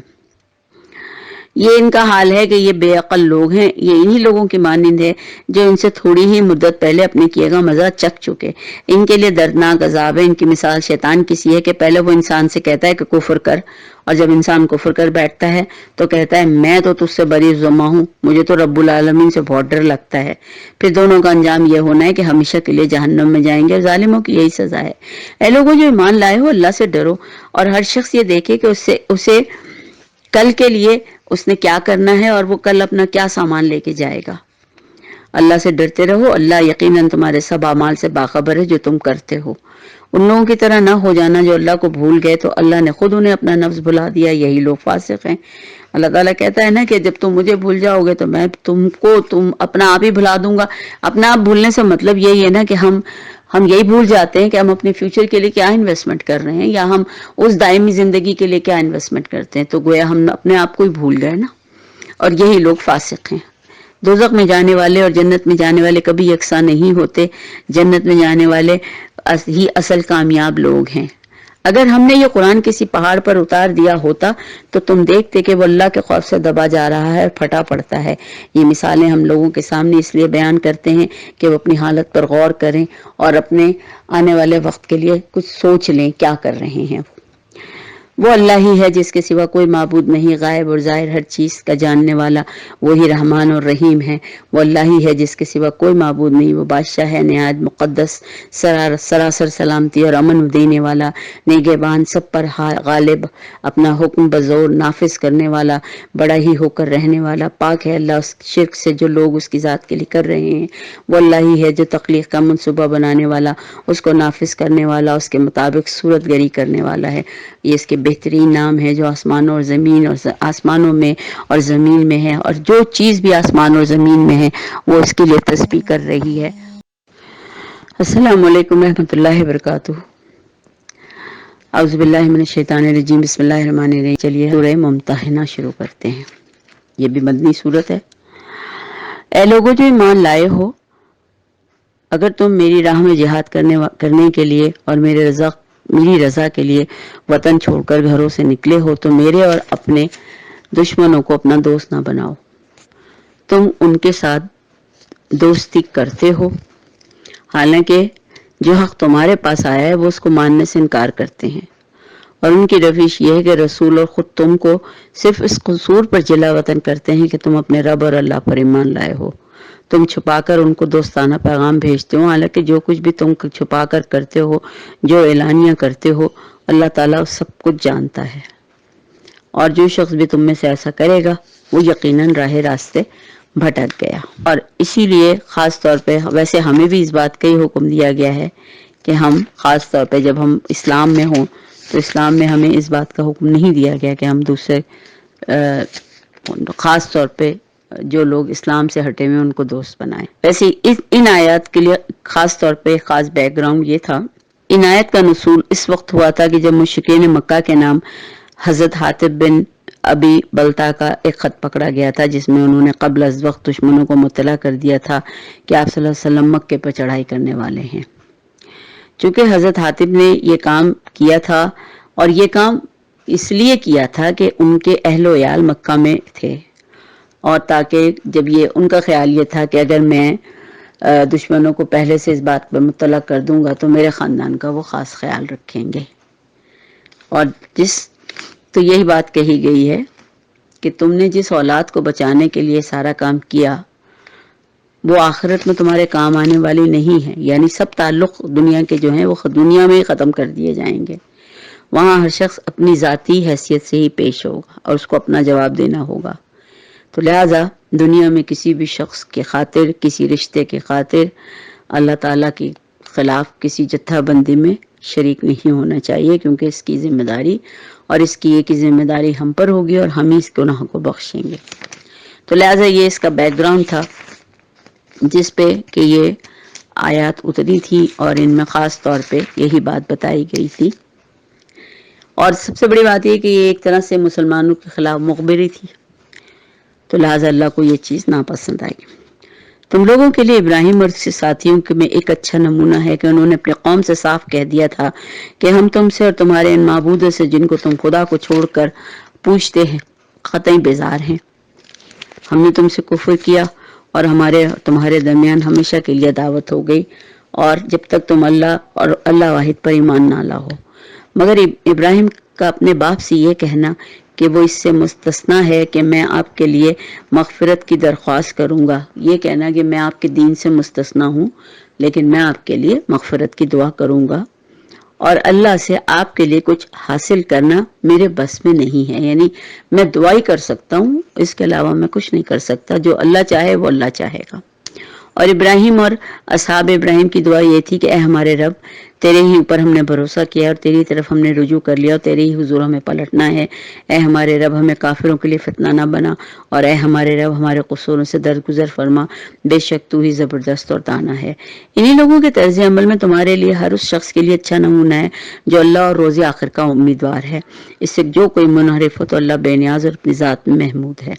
یہ ان کا حال ہے کہ یہ بے عقل لوگ ہیں، یہ انہی لوگوں کی مانند ہے جو ان سے تھوڑی ہی مدت پہلے اپنے کیے گا مزہ چکھ چکے۔ ان کے لیے دردناک عذاب ہے۔ ان کی مثال شیطان کی سی ہے کہ پہلے وہ انسان سے کہتا ہے کہ کفر کر، اور جب انسان کفر کر بیٹھتا ہے تو کہتا ہے میں تو تجھ سے بری ذمہ ہوں، مجھے تو رب العالمین سے بہت ڈر لگتا ہے۔ پھر دونوں کا انجام یہ ہونا ہے کہ ہمیشہ کے لیے جہنم میں جائیں گے، اور ظالموں کی یہی سزا ہے۔ اے لوگوں جو ایمان لائے ہو اللہ سے ڈرو، اور ہر شخص یہ دیکھے کہ اسے کل کے لیے اس نے کیا کرنا ہے، اور وہ کل اپنا کیا سامان لے کے جائے گا۔ اللہ سے ڈرتے رہو، اللہ یقیناً تمہارے سب اعمال سے باخبر ہے جو تم کرتے ہو۔ ان لوگوں کی طرح نہ ہو جانا جو اللہ کو بھول گئے تو اللہ نے خود انہیں اپنا نفس بھلا دیا، یہی لوگ فاسق ہیں۔ اللہ تعالیٰ کہتا ہے نا کہ جب تم مجھے بھول جاؤ گے تو میں تم اپنا آپ ہی بھلا دوں گا۔ اپنا آپ بھولنے سے مطلب یہی ہے نا کہ ہم یہی بھول جاتے ہیں کہ ہم اپنے فیوچر کے لیے کیا انویسٹمنٹ کر رہے ہیں، یا ہم اس دائمی زندگی کے لیے کیا انویسٹمنٹ کرتے ہیں، تو گویا ہم اپنے آپ کو ہی بھول گئے نا، اور یہی لوگ فاسق ہیں۔ دوزخ میں جانے والے اور جنت میں جانے والے کبھی یکساں نہیں ہوتے، جنت میں جانے والے ہی اصل کامیاب لوگ ہیں۔ اگر ہم نے یہ قرآن کسی پہاڑ پر اتار دیا ہوتا تو تم دیکھتے کہ وہ اللہ کے خوف سے دبا جا رہا ہے اور پھٹا پڑتا ہے۔ یہ مثالیں ہم لوگوں کے سامنے اس لیے بیان کرتے ہیں کہ وہ اپنی حالت پر غور کریں اور اپنے آنے والے وقت کے لیے کچھ سوچ لیں کیا کر رہے ہیں۔ وہ اللہ ہی ہے جس کے سوا کوئی معبود نہیں، غائب اور ظاہر ہر چیز کا جاننے والا وہی رحمان اور رحیم ہے۔ وہ اللہ ہی ہے جس کے سوا کوئی معبود نہیں، وہ بادشاہ ہے نہایت مقدس، سراسر سلامتی اور امن دینے والا، نگہبان، سب پر غالب، اپنا حکم بزور نافذ کرنے والا، بڑا ہی ہو کر رہنے والا۔ پاک ہے اللہ اس شرک سے جو لوگ اس کی ذات کے لیے کر رہے ہیں۔ وہ اللہ ہی ہے جو تخلیق کا منصوبہ بنانے والا، اس کو نافذ کرنے والا، اس کے مطابق صورت گری کرنے والا ہے۔ یہ اس کے بہترین نام ہے جو آسمانوں اور زمین اور آسمانوں میں اور زمین میں ہے، اور جو چیز بھی آسمان اور زمین میں ہے وہ اس کے لیے تسبیح کر رہی ہے۔ السلام علیکم رحمۃ اللہ وبرکاتہ۔ اعوذ باللہ من الشیطان الرجیم، بسم اللہ الرحمن الرحیم۔ چلیے سورہ ممتحنہ شروع کرتے ہیں۔ یہ بھی مدنی سورت ہے۔ اے لوگوں جو ایمان لائے ہو، اگر تم میری راہ میں جہاد کرنے کے لیے اور میری رضا کے لیے وطن چھوڑ کر گھروں سے نکلے ہو تو میرے اور اپنے دشمنوں کو اپنا دوست نہ بناؤ۔ تم ان کے ساتھ دوستی کرتے ہو، حالانکہ جو حق تمہارے پاس آیا ہے وہ اس کو ماننے سے انکار کرتے ہیں، اور ان کی روش یہ ہے کہ رسول اور خود تم کو صرف اس قصور پر جلا وطن کرتے ہیں کہ تم اپنے رب اور اللہ پر ایمان لائے ہو۔ تم چھپا کر ان کو دوستانہ پیغام بھیجتے ہو، حالانکہ جو کچھ بھی تم چھپا کر کرتے ہو، جو اعلانیہ کرتے ہو، اللہ تعالیٰ سب کچھ جانتا ہے۔ اور جو شخص بھی تم میں سے ایسا کرے گا وہ یقیناً راہ راستے بھٹک گیا۔ اور اسی لیے خاص طور پہ ویسے ہمیں بھی اس بات کا ہی حکم دیا گیا ہے کہ ہم خاص طور پہ جب ہم اسلام میں ہوں تو اسلام میں ہمیں اس بات کا حکم نہیں دیا گیا کہ ہم دوسرے خاص طور پہ جو لوگ اسلام سے ہٹے ہوئے ان کو دوست بنائیں۔ ویسے ان آیات کے لیے خاص طور پہ خاص بیک گراؤنڈ یہ تھا، ان آیت کا نزول اس وقت ہوا تھا کہ جب مشرکین مکہ کے نام حضرت حاطب بن ابی بلتا کا ایک خط پکڑا گیا تھا، جس میں انہوں نے قبل از وقت دشمنوں کو مطلع کر دیا تھا کہ آپ صلی اللہ علیہ وسلم مکے پر چڑھائی کرنے والے ہیں۔ چونکہ حضرت حاطب نے یہ کام کیا تھا، اور یہ کام اس لیے کیا تھا کہ ان کے اہل و عیال مکہ میں تھے، اور تاکہ جب یہ ان کا خیال یہ تھا کہ اگر میں دشمنوں کو پہلے سے اس بات پر مطلع کر دوں گا تو میرے خاندان کا وہ خاص خیال رکھیں گے۔ اور تو یہی بات کہی گئی ہے کہ تم نے جس اولاد کو بچانے کے لیے سارا کام کیا وہ آخرت میں تمہارے کام آنے والی نہیں ہے، یعنی سب تعلق دنیا کے جو ہیں وہ دنیا میں ہی ختم کر دیے جائیں گے۔ وہاں ہر شخص اپنی ذاتی حیثیت سے ہی پیش ہوگا اور اس کو اپنا جواب دینا ہوگا۔ تو لہٰذا دنیا میں کسی بھی شخص کے خاطر، کسی رشتے کے خاطر اللہ تعالیٰ کے خلاف کسی جتھا بندی میں شریک نہیں ہونا چاہیے، کیونکہ اس کی ذمہ داری اور اس کی ایک ذمہ داری ہم پر ہوگی اور ہم ہی اس گناہ کو بخشیں گے۔ تو لہٰذا یہ اس کا بیک گراؤنڈ تھا جس پہ کہ یہ آیات اتری تھی، اور ان میں خاص طور پہ یہی بات بتائی گئی تھی۔ اور سب سے بڑی بات یہ کہ یہ ایک طرح سے مسلمانوں کے خلاف مخبری تھی، تو لہٰذا اللہ کو یہ چیز ناپسند آئی۔ تم لوگوں کے لیے ابراہیم اور اس کے ساتھیوں میں ایک اچھا نمونہ ہے کہ انہوں نے اپنی قوم سے صاف کہہ دیا تھا کہ ہم تم سے اور تمہارے ان معبودوں سے جن کو تم خدا کو چھوڑ کر پوچھتے ہیں قطعی بیزار ہیں۔ ہم نے تم سے کفر کیا اور تمہارے درمیان ہمیشہ کے لیے دعوت ہو گئی، اور جب تک تم اللہ واحد پر ایمان نہ لاؤ۔ مگر ابراہیم کا اپنے باپ سے یہ کہنا کہ وہ اس سے مستثنا ہے کہ میں آپ کے لیے مغفرت کی درخواست کروں گا، یہ کہنا کہ میں آپ کے دین سے مستثنا ہوں لیکن میں آپ کے لیے مغفرت کی دعا کروں گا، اور اللہ سے آپ کے لیے کچھ حاصل کرنا میرے بس میں نہیں ہے، یعنی میں دعائی کر سکتا ہوں، اس کے علاوہ میں کچھ نہیں کر سکتا، جو اللہ چاہے وہ اللہ چاہے گا۔ اور ابراہیم اور اصحاب ابراہیم کی دعا یہ تھی کہ اے ہمارے رب، تیرے ہی اوپر ہم نے بھروسہ کیا اور تیری طرف ہم نے رجوع کر لیا اور تیرے ہی حضور ہمیں پلٹنا ہے۔ اے ہمارے رب، ہمیں کافروں کے لیے فتنہ نہ بنا، اور اے ہمارے رب، ہمارے قصوروں سے درگزر فرما، بے شک تو ہی زبردست اور دانا ہے۔ انہی لوگوں کے طرز عمل میں تمہارے لیے ہر اس شخص کے لیے اچھا نمونہ ہے جو اللہ اور روز آخر کا امیدوار ہے۔ اس سے جو کوئی منحرف ہو تو اللہ بے نیاز اور اپنی ذات میں محمود ہے۔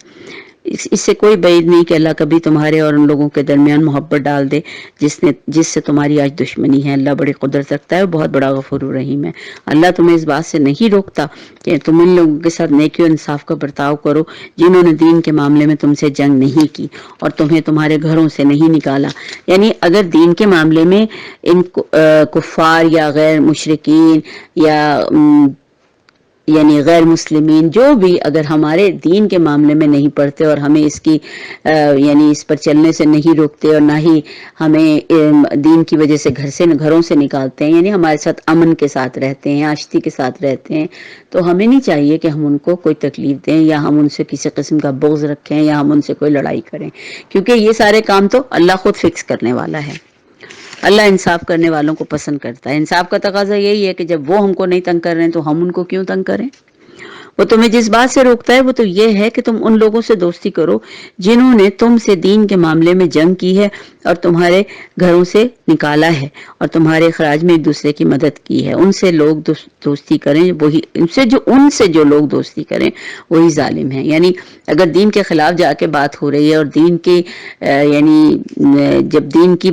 اس سے کوئی بعید نہیں کہ اللہ کبھی تمہارے اور ان لوگوں کے درمیان محبت ڈال دے جس سے تمہاری آج دشمنی ہے۔ اللہ بڑی قدرت رکھتا ہے اور بہت بڑا غفور الرحیم ہے۔ اللہ تمہیں اس بات سے نہیں روکتا کہ تم ان لوگوں کے ساتھ نیکی اور انصاف کا برتاؤ کرو جنہوں نے دین کے معاملے میں تم سے جنگ نہیں کی اور تمہیں تمہارے گھروں سے نہیں نکالا۔ یعنی اگر دین کے معاملے میں ان کفار یا غیر مشرکین یا یعنی غیر مسلمین جو بھی اگر ہمارے دین کے معاملے میں نہیں پڑھتے اور ہمیں اس کی یعنی اس پر چلنے سے نہیں روکتے اور نہ ہی ہمیں دین کی وجہ سے گھروں سے نکالتے ہیں، یعنی ہمارے ساتھ امن کے ساتھ رہتے ہیں، آشتی کے ساتھ رہتے ہیں، تو ہمیں نہیں چاہیے کہ ہم ان کو کوئی تکلیف دیں یا ہم ان سے کسی قسم کا بغض رکھیں یا ہم ان سے کوئی لڑائی کریں، کیونکہ یہ سارے کام تو اللہ خود فکس کرنے والا ہے۔ اللہ انصاف کرنے والوں کو پسند کرتا ہے۔ انصاف کا تقاضا یہی ہے کہ جب وہ ہم کو نہیں تنگ کر رہے ہیں تو ہم ان کو کیوں تنگ کریں۔ وہ تمہیں جس بات سے روکتا ہے وہ تو یہ ہے کہ تم ان لوگوں سے دوستی کرو جنہوں نے تم سے دین کے معاملے میں جنگ کی ہے اور تمہارے گھروں سے نکالا ہے اور تمہارے اخراج میں ایک دوسرے کی مدد کی ہے. ان سے لوگ دوستی کریں وہی ان سے جو لوگ دوستی کریں وہی ظالم ہیں. یعنی اگر دین کے خلاف جا کے بات ہو رہی ہے اور دین کی یعنی جب دین کی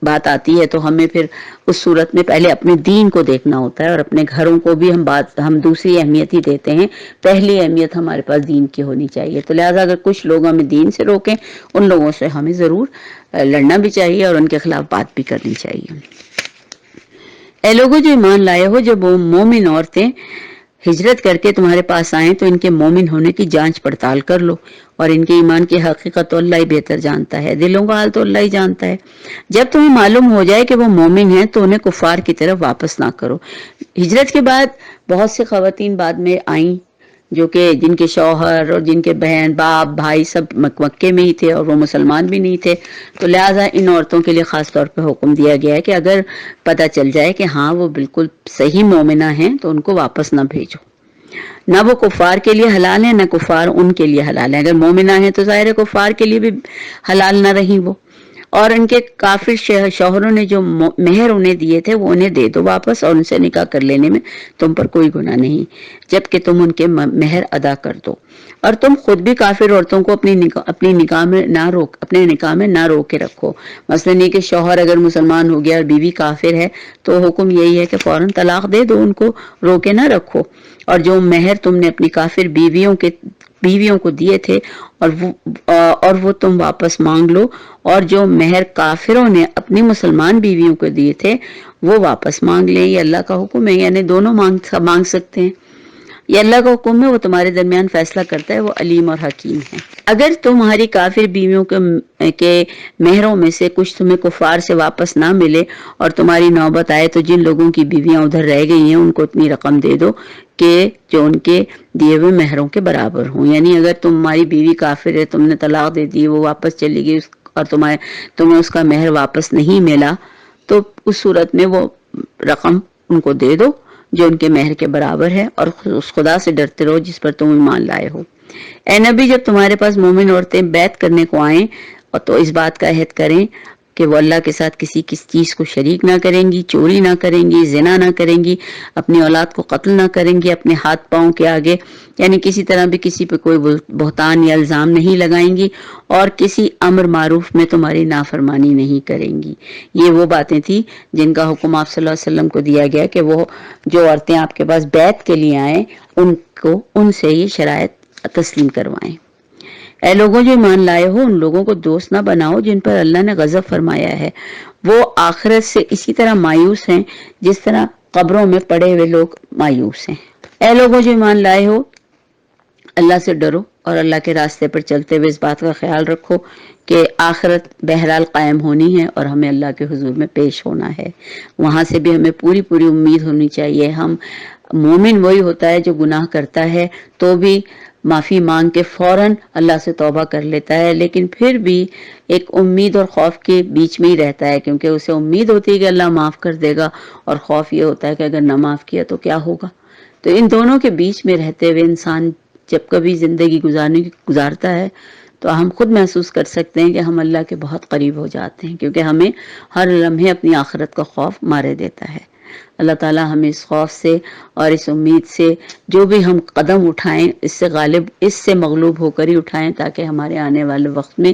بات آتی ہے تو ہمیں پھر اس صورت میں پہلے اپنے دین کو دیکھنا ہوتا ہے اور اپنے گھروں کو بھی ہم دوسری اہمیت ہی دیتے ہیں. پہلی اہمیت ہمارے پاس دین کی ہونی چاہیے. تو لہٰذا اگر کچھ لوگ ہمیں دین سے روکیں ان لوگوں سے ہمیں ضرور لڑنا بھی چاہیے اور ان کے خلاف بات بھی کرنی چاہیے. اے لوگوں جو ایمان لائے ہو، جب وہ مومن عورتیں ہجرت کر کے تمہارے پاس آئیں تو ان کے مومن ہونے کی جانچ پڑتال کر لو اور ان کے ایمان کی حقیقت تو اللہ ہی بہتر جانتا ہے. دلوں کا حال تو اللہ ہی جانتا ہے. جب تمہیں معلوم ہو جائے کہ وہ مومن ہیں تو انہیں کفار کی طرف واپس نہ کرو. ہجرت کے بعد بہت سی خواتین بعد میں آئیں جو کہ جن کے شوہر اور جن کے بہن باپ بھائی سب مکے میں ہی تھے اور وہ مسلمان بھی نہیں تھے. تو لہٰذا ان عورتوں کے لیے خاص طور پہ حکم دیا گیا ہے کہ اگر پتہ چل جائے کہ ہاں وہ بالکل صحیح مومنہ ہیں تو ان کو واپس نہ بھیجو. نہ وہ کفار کے لیے حلال ہیں نہ کفار ان کے لیے حلال ہیں. اگر مومنہ ہیں تو ظاہر ہے کفار کے لیے بھی حلال نہ رہی وہ. اور ان کے کافر شوہروں نے جو مہر انہیں دیے تھے وہ انہیں دے دو واپس اور ان سے نکاح کر لینے میں تم پر کوئی گناہ نہیں جبکہ تم ان کے مہر ادا کر دو. اور تم خود بھی کافر عورتوں کو اپنے نکاح میں نہ روک کے رکھو. مثلاً یہ کہ شوہر اگر مسلمان ہو گیا اور بیوی کافر ہے تو حکم یہی ہے کہ فوراً طلاق دے دو، ان کو روکے نہ رکھو. اور جو مہر تم نے اپنی کافر بیویوں کو دیے تھے اور وہ تم واپس مانگ لو. اور جو مہر کافروں نے اپنی مسلمان بیویوں کو دیے تھے وہ واپس مانگ لیں. یہ اللہ کا حکم ہے، یعنی دونوں مانگ سکتے ہیں. یہ اللہ کا حکم ہے، وہ تمہارے درمیان فیصلہ کرتا ہے، وہ علیم اور حکیم ہے. اگر تمہاری کافر بیویوں کے مہروں میں سے کچھ تمہیں کفار سے واپس نہ ملے اور تمہاری نوبت آئے تو جن لوگوں کی بیویاں ادھر رہ گئی ہیں ان کو اتنی رقم دے دو کہ جو ان کے دیے ہوئے مہروں کے برابر ہوں. یعنی اگر تمہاری بیوی کافر ہے، تم نے طلاق دے دی، وہ واپس چلی گئی اور تمہیں اس کا مہر واپس نہیں ملا تو اس صورت میں وہ رقم ان کو دے دو جو ان کے مہر کے برابر ہے اور اس خدا سے ڈرتے رہو جس پر تم ایمان لائے ہو. اے نبی جب تمہارے پاس مومن عورتیں بیعت کرنے کو آئیں تو اس بات کا عہد کریں کہ وہ اللہ کے ساتھ کسی چیز کو شریک نہ کریں گی، چوری نہ کریں گی، زنا نہ کریں گی، اپنی اولاد کو قتل نہ کریں گی اپنے ہاتھ پاؤں کے آگے، یعنی کسی طرح بھی کسی پہ کوئی بہتان یا الزام نہیں لگائیں گی اور کسی امر معروف میں تمہاری نافرمانی نہیں کریں گی. یہ وہ باتیں تھیں جن کا حکم آپ صلی اللہ علیہ وسلم کو دیا گیا کہ وہ جو عورتیں آپ کے پاس بیعت کے لیے آئیں ان سے یہ شرائط تسلیم کروائیں. اے لوگوں جو ایمان لائے ہو، ان لوگوں کو دوست نہ بناؤ جن پر اللہ نے غضب فرمایا ہے. وہ آخرت سے اسی طرح مایوس ہیں جس طرح قبروں میں پڑے ہوئے لوگ مایوس ہیں. اے لوگوں جو ایمان لائے ہو، اللہ سے ڈرو اور اللہ کے راستے پر چلتے ہوئے اس بات کا خیال رکھو کہ آخرت بہرحال قائم ہونی ہے اور ہمیں اللہ کے حضور میں پیش ہونا ہے. وہاں سے بھی ہمیں پوری امید ہونی چاہیے. مومن وہی ہوتا ہے جو گناہ کرتا ہے تو بھی معافی مانگ کے فوراً اللہ سے توبہ کر لیتا ہے، لیکن پھر بھی ایک امید اور خوف کے بیچ میں ہی رہتا ہے کیونکہ اسے امید ہوتی ہے کہ اللہ معاف کر دے گا اور خوف یہ ہوتا ہے کہ اگر نہ معاف کیا تو کیا ہوگا. تو ان دونوں کے بیچ میں رہتے ہوئے انسان جب کبھی زندگی گزارتا ہے تو ہم خود محسوس کر سکتے ہیں کہ ہم اللہ کے بہت قریب ہو جاتے ہیں کیونکہ ہمیں ہر لمحے اپنی آخرت کا خوف مارے دیتا ہے. اللہ تعالی ہمیں اس خوف سے اور اس امید سے جو بھی ہم قدم اٹھائیں اس سے مغلوب ہو کر ہی اٹھائیں تاکہ ہمارے آنے والے وقت میں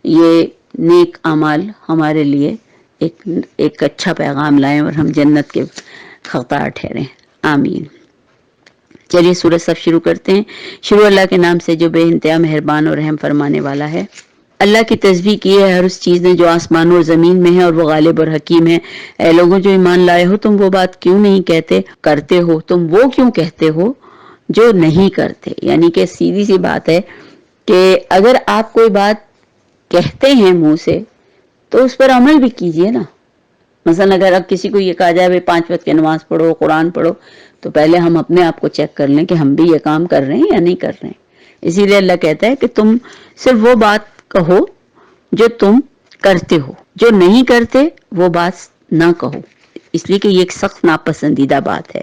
یہ نیک اعمال ہمارے لیے ایک اچھا پیغام لائیں اور ہم جنت کے حقدار ٹھہریں. آمین. چلیے سورہ صف شروع کرتے ہیں. شروع اللہ کے نام سے جو بے انتہا مہربان اور رحم فرمانے والا ہے. اللہ کی تسبیح کی ہے ہر اس چیز نے جو آسمانوں اور زمین میں ہے اور وہ غالب اور حکیم ہے. اے لوگوں جو ایمان لائے ہو، تم وہ بات کیوں نہیں کرتے ہو، تم وہ کیوں کہتے ہو جو نہیں کرتے. یعنی کہ سیدھی سی بات ہے کہ اگر آپ کوئی بات کہتے ہیں منہ سے تو اس پر عمل بھی کیجئے نا. مثلا اگر اب کسی کو یہ کہا جائے 5 وقت کی نماز پڑھو، قرآن پڑھو، تو پہلے ہم اپنے آپ کو چیک کر لیں کہ ہم بھی یہ کام کر رہے ہیں یا نہیں کر رہے ہیں. اسی لیے اللہ کہتا ہے کہ تم صرف وہ بات کہو جو تم کرتے ہو، جو نہیں کرتے وہ بات نہ کہو، اس لیے کہ یہ ایک سخت ناپسندیدہ بات ہے.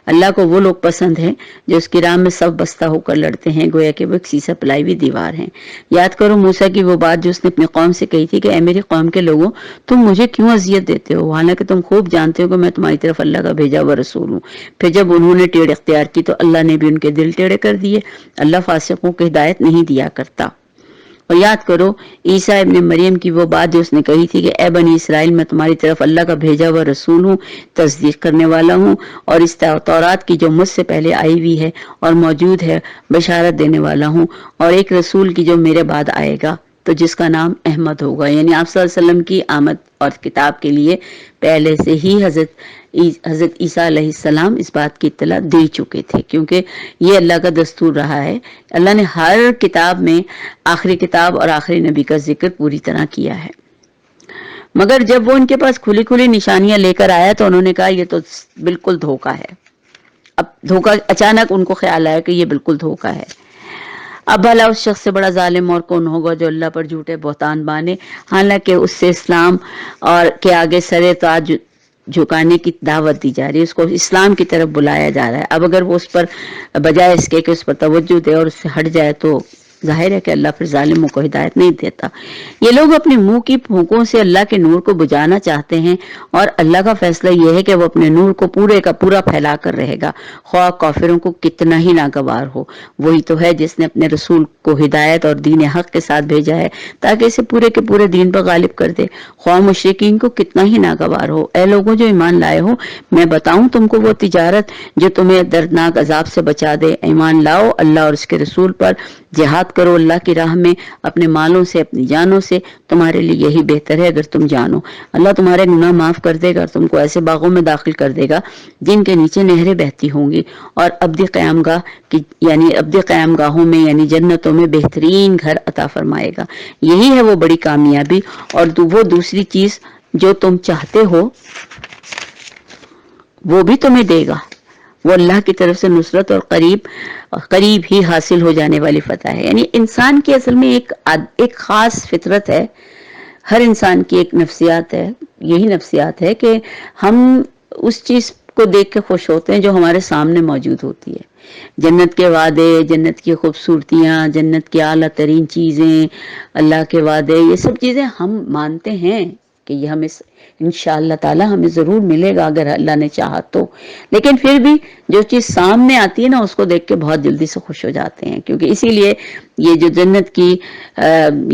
اللہ کو وہ لوگ پسند ہیں جو اس کی راہ میں سب بستہ ہو کر لڑتے ہیں، گویا کہ وہ ایک سیسا پلائی ہوئی دیوار ہیں۔ یاد کرو موسیٰ کی وہ بات جو اس نے اپنی قوم سے کہی تھی کہ اے میری قوم کے لوگوں، تم مجھے کیوں اذیت دیتے ہو، حالانکہ تم خوب جانتے ہو کہ میں تمہاری طرف اللہ کا بھیجا ہوا رسول ہوں۔ پھر جب انہوں نے ٹیڑھ اختیار کی تو اللہ نے بھی ان کے دل ٹیڑھے کر دیے۔ اللہ فاسقوں کو ہدایت نہیں دیا کرتا۔ اور یاد کرو عیسیٰ ابن مریم کی وہ بات جو اس نے کہی تھی کہ اے بنی اسرائیل، میں تمہاری طرف اللہ کا بھیجا ہوا رسول ہوں، تصدیق کرنے والا ہوں، اور اس تورات کی جو مجھ سے پہلے آئی ہوئی ہے اور موجود ہے بشارت دینے والا ہوں، اور ایک رسول کی جو میرے بعد آئے گا تو جس کا نام احمد ہوگا۔ یعنی آپ صلی اللہ علیہ وسلم کی آمد اور کتاب کے لیے پہلے سے ہی حضرت عیسیٰ علیہ السلام اس بات کی اطلاع دے چکے تھے، کیونکہ یہ اللہ کا دستور رہا ہے۔ اللہ نے ہر کتاب میں آخری کتاب اور آخری نبی کا ذکر پوری طرح کیا ہے، مگر جب وہ ان کے پاس کھلی کھلی نشانیاں لے کر آیا تو انہوں نے کہا یہ تو بالکل دھوکہ ہے۔ اب دھوکہ، اچانک ان کو خیال آیا کہ یہ بالکل دھوکہ ہے۔ اب بھلا اس شخص سے بڑا ظالم اور کون ہوگا جو اللہ پر جھوٹے بہتان بانے، حالانکہ اس سے اسلام اور کے آگے سر تاج جھکانے کی دعوت دی جا رہی ہے، اس کو اسلام کی طرف بلایا جا رہا ہے۔ اب اگر وہ اس پر بجائے اس کے کہ اس پر توجہ دے اور اس سے ہٹ جائے تو ظاہر ہے کہ اللہ پھر ظالموں کو ہدایت نہیں دیتا۔ یہ لوگ اپنے منہ کی پھونکوں سے اللہ کے نور کو بجھانا چاہتے ہیں، اور اللہ کا فیصلہ یہ ہے کہ وہ اپنے نور کو پورے کا پورا پھیلا کر رہے گا، خواہ کافروں کو کتنا ہی ناگوار ہو۔ وہی تو ہے جس نے اپنے رسول کو ہدایت اور دین حق کے ساتھ بھیجا ہے تاکہ اسے پورے کے پورے دین پر غالب کر دے، خواہ مشرکین کو کتنا ہی ناگوار ہو۔ اے لوگوں جو ایمان لائے ہو، میں بتاؤں تم کو وہ تجارت جو تمہیں دردناک عذاب سے بچا دے۔ ایمان لاؤ اللہ اور اس کے رسول پر، جہاد کرو اللہ کی راہ میں اپنے مالوں سے اپنی جانوں سے، تمہارے لیے یہی بہتر ہے اگر تم جانو۔ اللہ تمہارے گناہ معاف کر دے گا اور تم کو ایسے باغوں میں داخل کر دے گا جن کے نیچے نہریں بہتی ہوں گی، اور ابدی قیام گاہوں میں یعنی جنتوں میں بہترین گھر عطا فرمائے گا۔ یہی ہے وہ بڑی کامیابی، اور وہ دوسری چیز جو تم چاہتے ہو وہ بھی تمہیں دے گا۔ وہ اللہ کی طرف سے نصرت اور قریب ہی حاصل ہو جانے والی فتح ہے۔ یعنی انسان کی اصل میں ایک خاص فطرت ہے، ہر انسان کی ایک نفسیات ہے، یہی نفسیات ہے کہ ہم اس چیز کو دیکھ کے خوش ہوتے ہیں جو ہمارے سامنے موجود ہوتی ہے۔ جنت کے وعدے، جنت کی خوبصورتیاں، جنت کی اعلیٰ ترین چیزیں، اللہ کے وعدے، یہ سب چیزیں ہم مانتے ہیں کہ یہ ہمیں انشاءاللہ تعالی ہمیں ضرور ملے گا اگر اللہ نے چاہا تو، لیکن پھر بھی جو چیز سامنے آتی ہے نا اس کو دیکھ کے بہت جلدی سے خوش ہو جاتے ہیں، کیونکہ اسی لیے یہ جو جنت کی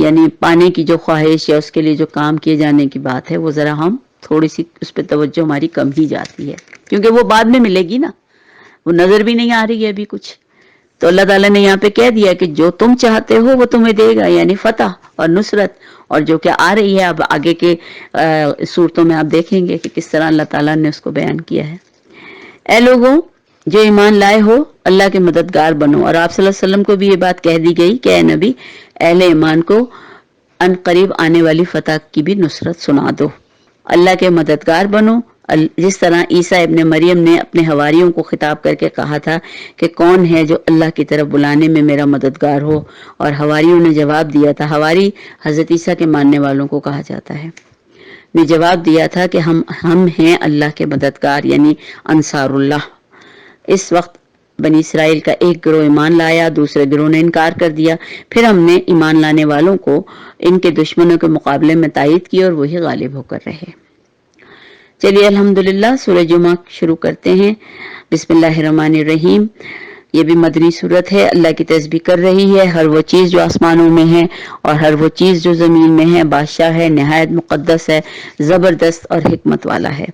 یعنی پانے کی جو خواہش یا اس کے لیے جو کام کیے جانے کی بات ہے وہ ذرا ہم تھوڑی سی اس پہ توجہ ہماری کم ہی جاتی ہے، کیونکہ وہ بعد میں ملے گی نا، وہ نظر بھی نہیں آ رہی ہے ابھی کچھ۔ تو اللہ تعالیٰ نے یہاں پہ کہہ دیا کہ جو تم چاہتے ہو وہ تمہیں دے گا، یعنی فتح اور نصرت، اور جو کہ آ رہی ہے اب آگے کے صورتوں میں آپ دیکھیں گے کہ کس طرح اللہ تعالیٰ نے اس کو بیان کیا ہے۔ اے لوگوں جو ایمان لائے ہو اللہ کے مددگار بنو، اور آپ صلی اللہ علیہ وسلم کو بھی یہ بات کہہ دی گئی کہ اے نبی اہل ایمان کو ان قریب آنے والی فتح کی بھی نصرت سنا دو، اللہ کے مددگار بنو، جس طرح عیسیٰ ابن مریم نے اپنے حواریوں کو خطاب کر کے کہا تھا کہ کون ہے جو اللہ کی طرف بلانے میں میرا مددگار ہو، اور حواریوں نے جواب دیا تھا، حواری حضرت عیسیٰ کے ماننے والوں کو کہا جاتا ہے، نے جواب دیا تھا کہ ہم ہیں اللہ کے مددگار یعنی انصار اللہ۔ اس وقت بنی اسرائیل کا ایک گروہ ایمان لایا، دوسرے گروہ نے انکار کر دیا، پھر ہم نے ایمان لانے والوں کو ان کے دشمنوں کے مقابلے میں تائید کی اور وہی غالب ہو کر رہے۔ چلیے الحمدللہ سورہ جمعہ شروع کرتے ہیں۔ بسم اللہ الرحمن الرحیم۔ یہ بھی مدنی صورت ہے، اللہ کی تسبیح کر رہی ہے، ہر وہ چیز جو آسمانوں میں ہے اور ہر وہ چیز جو زمین میں ہے، بادشاہ ہے، نہایت مقدس ہے، زبردست اور حکمت والا ہے۔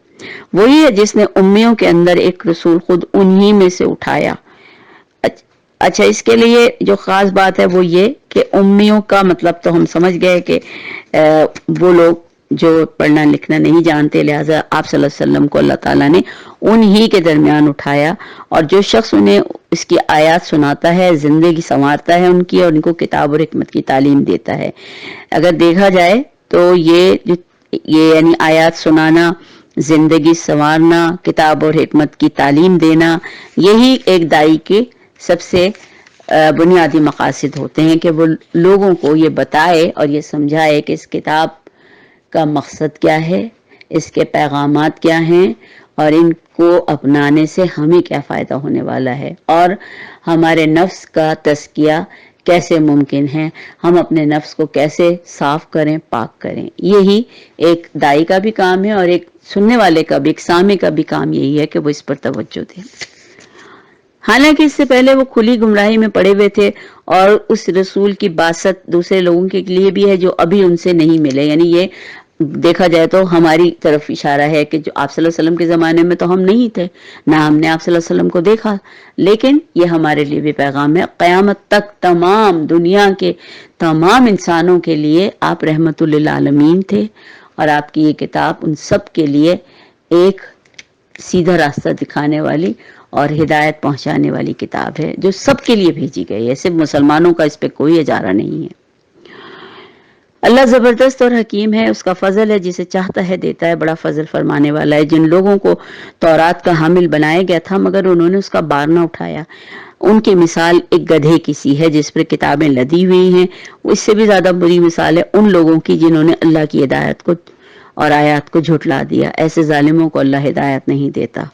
وہی ہے جس نے امیوں کے اندر ایک رسول خود انہی میں سے اٹھایا۔ اچھا، اس کے لیے جو خاص بات ہے وہ یہ کہ امیوں کا مطلب تو ہم سمجھ گئے کہ وہ لوگ جو پڑھنا لکھنا نہیں جانتے، لہٰذا آپ صلی اللہ علیہ وسلم کو اللہ تعالیٰ نے انہی کے درمیان اٹھایا، اور جو شخص انہیں اس کی آیات سناتا ہے، زندگی سنوارتا ہے ان کی، اور ان کو کتاب اور حکمت کی تعلیم دیتا ہے۔ اگر دیکھا جائے تو یہ یعنی آیات سنانا، زندگی سنوارنا، کتاب اور حکمت کی تعلیم دینا، یہی ایک دائی کے سب سے بنیادی مقاصد ہوتے ہیں کہ وہ لوگوں کو یہ بتائے اور یہ سمجھائے کہ اس کتاب کا مقصد کیا ہے، اس کے پیغامات کیا ہیں، اور ان کو اپنانے سے ہمیں کیا فائدہ ہونے والا ہے، اور ہمارے نفس کا تزکیہ کیسے ممکن ہے، ہم اپنے نفس کو کیسے صاف کریں، پاک کریں۔ یہی ایک دائی کا بھی کام ہے، اور ایک سننے والے کا بھی، ایک سامع کا بھی کام یہی ہے کہ وہ اس پر توجہ دے۔ حالانکہ اس سے پہلے وہ کھلی گمراہی میں پڑے ہوئے تھے، اور اس رسول کی باسط دوسرے لوگوں کے لیے بھی ہے جو ابھی ان سے نہیں ملے، یعنی یہ دیکھا جائے تو ہماری طرف اشارہ ہے کہ جو آپ صلی اللہ علیہ وسلم کے زمانے میں تو ہم نہیں تھے، نہ ہم نے آپ صلی اللہ علیہ وسلم کو دیکھا، لیکن یہ ہمارے لیے بھی پیغام ہے، قیامت تک تمام دنیا کے تمام انسانوں کے لیے آپ رحمت للعالمین تھے، اور آپ کی یہ کتاب ان سب کے لیے ایک سیدھا راستہ دکھانے والی اور ہدایت پہنچانے والی کتاب ہے، جو سب کے لیے بھیجی گئی ہے، صرف مسلمانوں کا اس پہ کوئی اجارہ نہیں ہے۔ اللہ زبردست اور حکیم ہے، اس کا فضل ہے، جسے چاہتا ہے دیتا ہے، بڑا فضل فرمانے والا ہے۔ جن لوگوں کو تورات کا حامل بنایا گیا تھا مگر انہوں نے اس کا بار نہ اٹھایا، ان کی مثال ایک گدھے کی سی ہے جس پر کتابیں لدی ہوئی ہیں۔ اس سے بھی زیادہ بری مثال ہے ان لوگوں کی جنہوں نے اللہ کی ہدایت کو اور آیات کو جھٹلا دیا، ایسے ظالموں کو اللہ ہدایت نہیں دیتا۔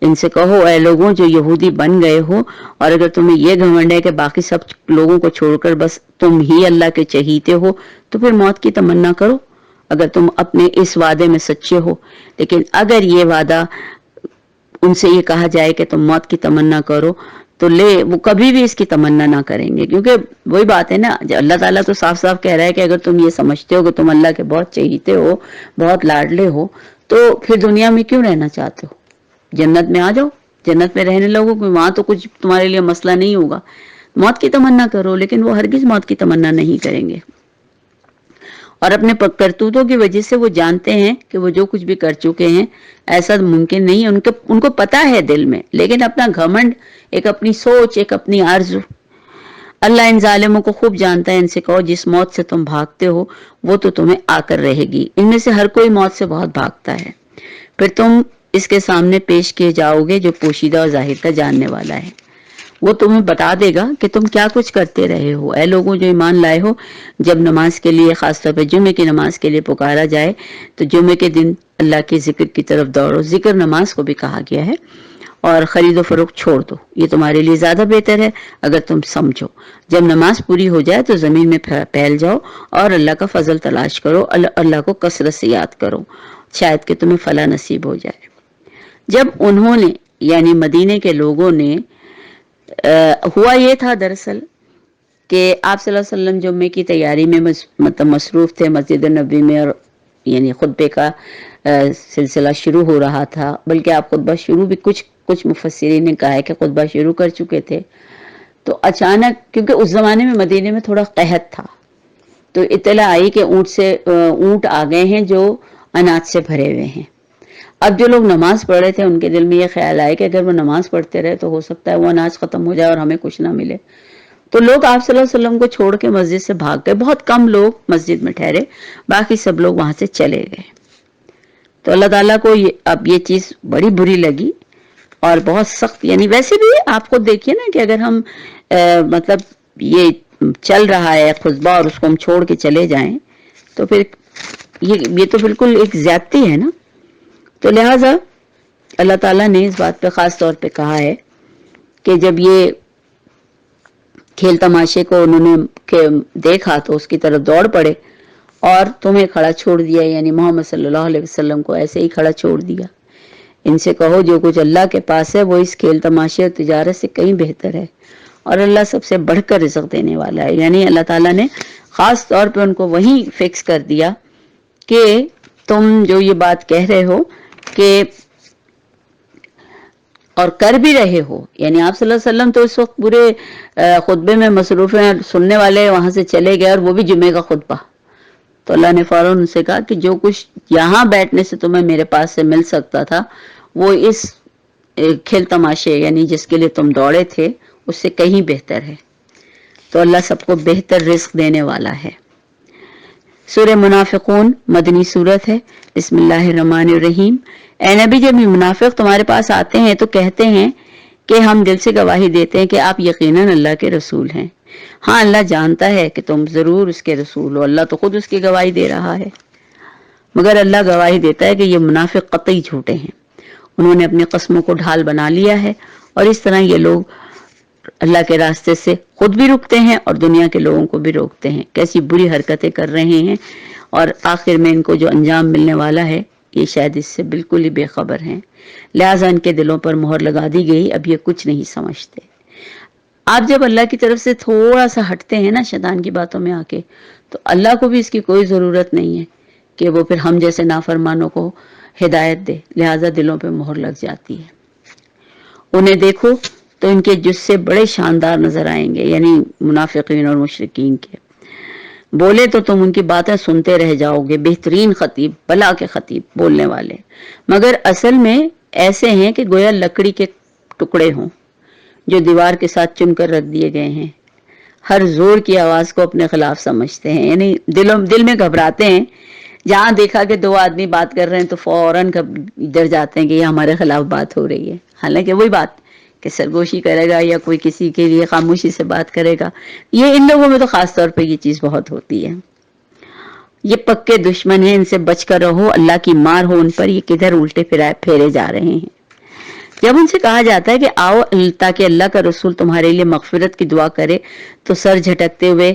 ان سے کہو اے لوگوں جو یہودی بن گئے ہو، اور اگر تمہیں یہ گھمنڈ ہے کہ باقی سب لوگوں کو چھوڑ کر بس تم ہی اللہ کے چہیتے ہو، تو پھر موت کی تمنا کرو اگر تم اپنے اس وعدے میں سچے ہو۔ لیکن اگر یہ وعدہ ان سے یہ کہا جائے کہ تم موت کی تمنا کرو تو وہ کبھی بھی اس کی تمنا نہ کریں گے، کیونکہ وہی بات ہے نا، اللہ تعالیٰ تو صاف صاف کہہ رہا ہے کہ اگر تم یہ سمجھتے ہو کہ تم اللہ کے بہت چہیتے ہو، بہت لاڈلے ہو، تو پھر دنیا میں کیوں رہنا چاہتے ہو؟ جنت میں آ جاؤ، جنت میں رہنے لوگوں کو، وہاں تو کچھ تمہارے لیے مسئلہ نہیں ہوگا۔ موت کی تمنا کرو، لیکن وہ ہرگز موت کی تمنا نہیں کریں گے، اور اپنے کرتوتوں کی وجہ سے وہ جانتے ہیں کہ وہ جو کچھ بھی کر چکے ہیں ایسا ممکن نہیں ہے، ان کو پتا ہے دل میں، لیکن اپنا گھمنڈ، ایک اپنی سوچ، ایک اپنی آرزو۔ اللہ ان ظالموں کو خوب جانتا ہے، ان سے کہو جس موت سے تم بھاگتے ہو وہ تو تمہیں آ کر رہے گی، ان میں سے ہر کوئی موت سے بہت بھاگتا ہے، پھر تم اس کے سامنے پیش کیے جاؤ گے جو پوشیدہ اور ظاہر کا جاننے والا ہے۔ وہ تمہیں بتا دے گا کہ تم کیا کچھ کرتے رہے ہو۔ اے لوگوں جو ایمان لائے ہو، جب نماز کے لیے، خاص طور پہ جمعے کی نماز کے لیے پکارا جائے تو جمعے کے دن اللہ کے ذکر کی طرف دوڑو۔ ذکر نماز کو بھی کہا گیا ہے، اور خرید و فروخت چھوڑ دو، یہ تمہارے لیے زیادہ بہتر ہے اگر تم سمجھو۔ جب نماز پوری ہو جائے تو زمین میں پھیل جاؤ اور اللہ کا فضل تلاش کرو، اللہ کو کثرت سے یاد کرو، شاید کہ تمہیں فلاح نصیب ہو جائے۔ جب انہوں نے یعنی مدینے کے لوگوں نے ہوا یہ تھا دراصل کہ آپ صلی اللہ علیہ وسلم جمعے کی تیاری میں مصروف تھے مسجد النبوی میں، اور یعنی خطبے کا سلسلہ شروع ہو رہا تھا، بلکہ آپ خطبہ شروع بھی کچھ مفسرین نے کہا ہے کہ خطبہ شروع کر چکے تھے، تو اچانک کیونکہ اس زمانے میں مدینے میں تھوڑا قحط تھا، تو اطلاع آئی کہ اونٹ آ گئے ہیں جو اناج سے بھرے ہوئے ہیں۔ اب جو لوگ نماز پڑھ رہے تھے ان کے دل میں یہ خیال آئے کہ اگر وہ نماز پڑھتے رہے تو ہو سکتا ہے وہ اناج ختم ہو جائے اور ہمیں کچھ نہ ملے، تو لوگ آپ صلی اللہ علیہ وسلم کو چھوڑ کے مسجد سے بھاگ گئے، بہت کم لوگ مسجد میں ٹھہرے، باقی سب لوگ وہاں سے چلے گئے۔ تو اللہ تعالیٰ کو اب یہ چیز بڑی بری لگی اور بہت سخت، یعنی ویسے بھی آپ خود دیکھیے نا کہ اگر ہم مطلب یہ چل رہا ہے خطبہ اور اس کو ہم چھوڑ کے چلے جائیں تو پھر یہ تو بالکل ایک زیادتی ہے نا۔ تو لہٰذا اللہ تعالیٰ نے اس بات پہ خاص طور پہ کہا ہے کہ جب یہ کھیل تماشے کو انہوں نے دیکھا تو اس کی طرف دوڑ پڑے اور تمہیں کھڑا چھوڑ دیا، یعنی محمد صلی اللہ علیہ وسلم کو ایسے ہی کھڑا چھوڑ دیا۔ ان سے کہو جو کچھ اللہ کے پاس ہے وہ اس کھیل تماشے اور تجارت سے کہیں بہتر ہے، اور اللہ سب سے بڑھ کر رزق دینے والا ہے۔ یعنی اللہ تعالیٰ نے خاص طور پہ ان کو وہی فکس کر دیا کہ تم جو یہ بات کہہ رہے ہو کہ اور کر بھی رہے ہو، یعنی آپ صلی اللہ علیہ وسلم تو اس وقت پورے خطبے میں مصروف ہیں، سننے والے وہاں سے چلے گئے اور وہ بھی جمعے کا خطبہ، تو اللہ نے فوراً ان سے کہا کہ جو کچھ یہاں بیٹھنے سے تمہیں میرے پاس سے مل سکتا تھا وہ اس کھیل تماشے یعنی جس کے لیے تم دوڑے تھے اس سے کہیں بہتر ہے۔ تو اللہ سب کو بہتر رزق دینے والا ہے۔ سورہ منافقون مدنی سورت ہے۔ بسم اللہ الرحمن الرحیم۔ اے نبی جب یہ منافق تمہارے پاس آتے ہیں تو کہتے ہیں کہ ہم دل سے گواہی دیتے ہیں کہ آپ یقیناً اللہ کے رسول ہیں۔ ہاں اللہ جانتا ہے کہ تم ضرور اس کے رسول ہو، اللہ تو خود اس کی گواہی دے رہا ہے، مگر اللہ گواہی دیتا ہے کہ یہ منافق قطعی جھوٹے ہیں۔ انہوں نے اپنی قسموں کو ڈھال بنا لیا ہے، اور اس طرح یہ لوگ اللہ کے راستے سے خود بھی رکتے ہیں اور دنیا کے لوگوں کو بھی روکتے ہیں. کیسی بری حرکتیں کر رہے ہیں، اور آخر میں ان کو جو انجام ملنے والا ہے یہ شاید اس سے بالکل ہی بے خبر ہیں. لہٰذا ان کے دلوں پر مہر لگا دی گئی، اب یہ کچھ نہیں سمجھتے. آپ جب اللہ کی طرف سے تھوڑا سا ہٹتے ہیں نا شیطان کی باتوں میں آ کے، تو اللہ کو بھی اس کی کوئی ضرورت نہیں ہے کہ وہ پھر ہم جیسے نافرمانوں کو ہدایت دے. لہٰذا دلوں پہ مہر لگ جاتی ہے. انہیں دیکھو تو ان کے جسے بڑے شاندار نظر آئیں گے، یعنی منافقین اور مشرکین کے. بولے تو تم ان کی باتیں سنتے رہ جاؤ گے، بہترین خطیب، بلا کے خطیب بولنے والے، مگر اصل میں ایسے ہیں کہ گویا لکڑی کے ٹکڑے ہوں جو دیوار کے ساتھ چن کر رکھ دیے گئے ہیں. ہر زور کی آواز کو اپنے خلاف سمجھتے ہیں، یعنی دل میں گھبراتے ہیں. جہاں دیکھا کہ دو آدمی بات کر رہے ہیں تو فوراً ڈر جاتے ہیں کہ یہ ہمارے خلاف بات ہو رہی ہے. حالانکہ وہی بات کہ سرگوشی کرے گا یا کوئی کسی کے لیے خاموشی سے بات کرے گا. یہ ان لوگوں میں تو خاص طور پہ یہ چیز بہت ہوتی ہے. یہ پکے دشمن ہیں، ان سے بچ کر رہو، اللہ کی مار ہو ان پر. یہ کدھر الٹے پھیرے جا رہے ہیں. جب ان سے کہا جاتا ہے کہ آؤ تاکہ اللہ کا رسول تمہارے لیے مغفرت کی دعا کرے، تو سر جھٹکتے ہیں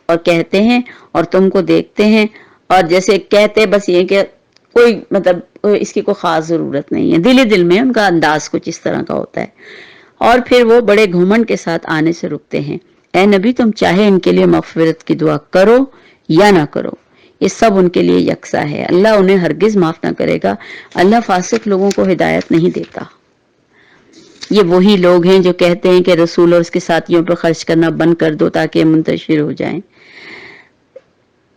اور کہتے ہیں اور تم کو دیکھتے ہیں، اور جیسے کہتے بس یہ کہ کوئی مطلب اس کی کوئی خاص ضرورت نہیں ہے. دل میں ان کا انداز کچھ اس طرح کا ہوتا ہے. اور پھر وہ بڑے گھمنڈ کے ساتھ آنے سے رکتے ہیں. اے نبی، تم چاہے ان کے لیے مغفرت کی دعا کرو یا نہ کرو، یہ سب ان کے لیے یکساں ہے. اللہ انہیں ہرگز معاف نہ کرے گا. اللہ فاسق لوگوں کو ہدایت نہیں دیتا. یہ وہی لوگ ہیں جو کہتے ہیں کہ رسول اور اس کے ساتھیوں پر خرچ کرنا بند کر دو تاکہ یہ منتشر ہو جائیں.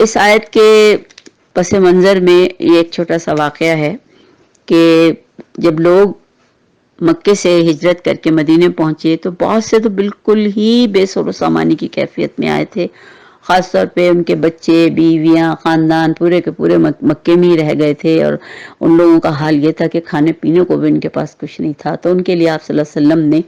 اس آیت کے پس منظر میں یہ ایک چھوٹا سا واقعہ ہے کہ جب لوگ مکے سے ہجرت کر کے مدینے پہنچے تو بہت سے تو بالکل ہی بے سر و سامانی کی کیفیت میں آئے تھے. خاص طور پہ ان کے بچے، بیویاں، خاندان پورے کے پورے مکے میں ہی رہ گئے تھے، اور ان لوگوں کا حال یہ تھا کہ کھانے پینے کو بھی ان کے پاس کچھ نہیں تھا. تو ان کے لیے آپ صلی اللہ علیہ وسلم نے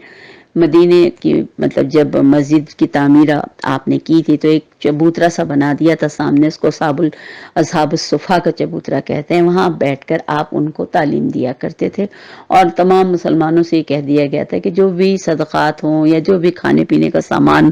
مدینے کی مطلب جب مسجد کی تعمیر آپ نے کی تھی تو ایک چبوترا سا بنا دیا تھا سامنے. اس کو اصحاب الصفا کا چبوترا کہتے ہیں. وہاں بیٹھ کر آپ ان کو تعلیم دیا کرتے تھے، اور تمام مسلمانوں سے یہ کہہ دیا گیا تھا کہ جو بھی صدقات ہوں یا جو بھی کھانے پینے کا سامان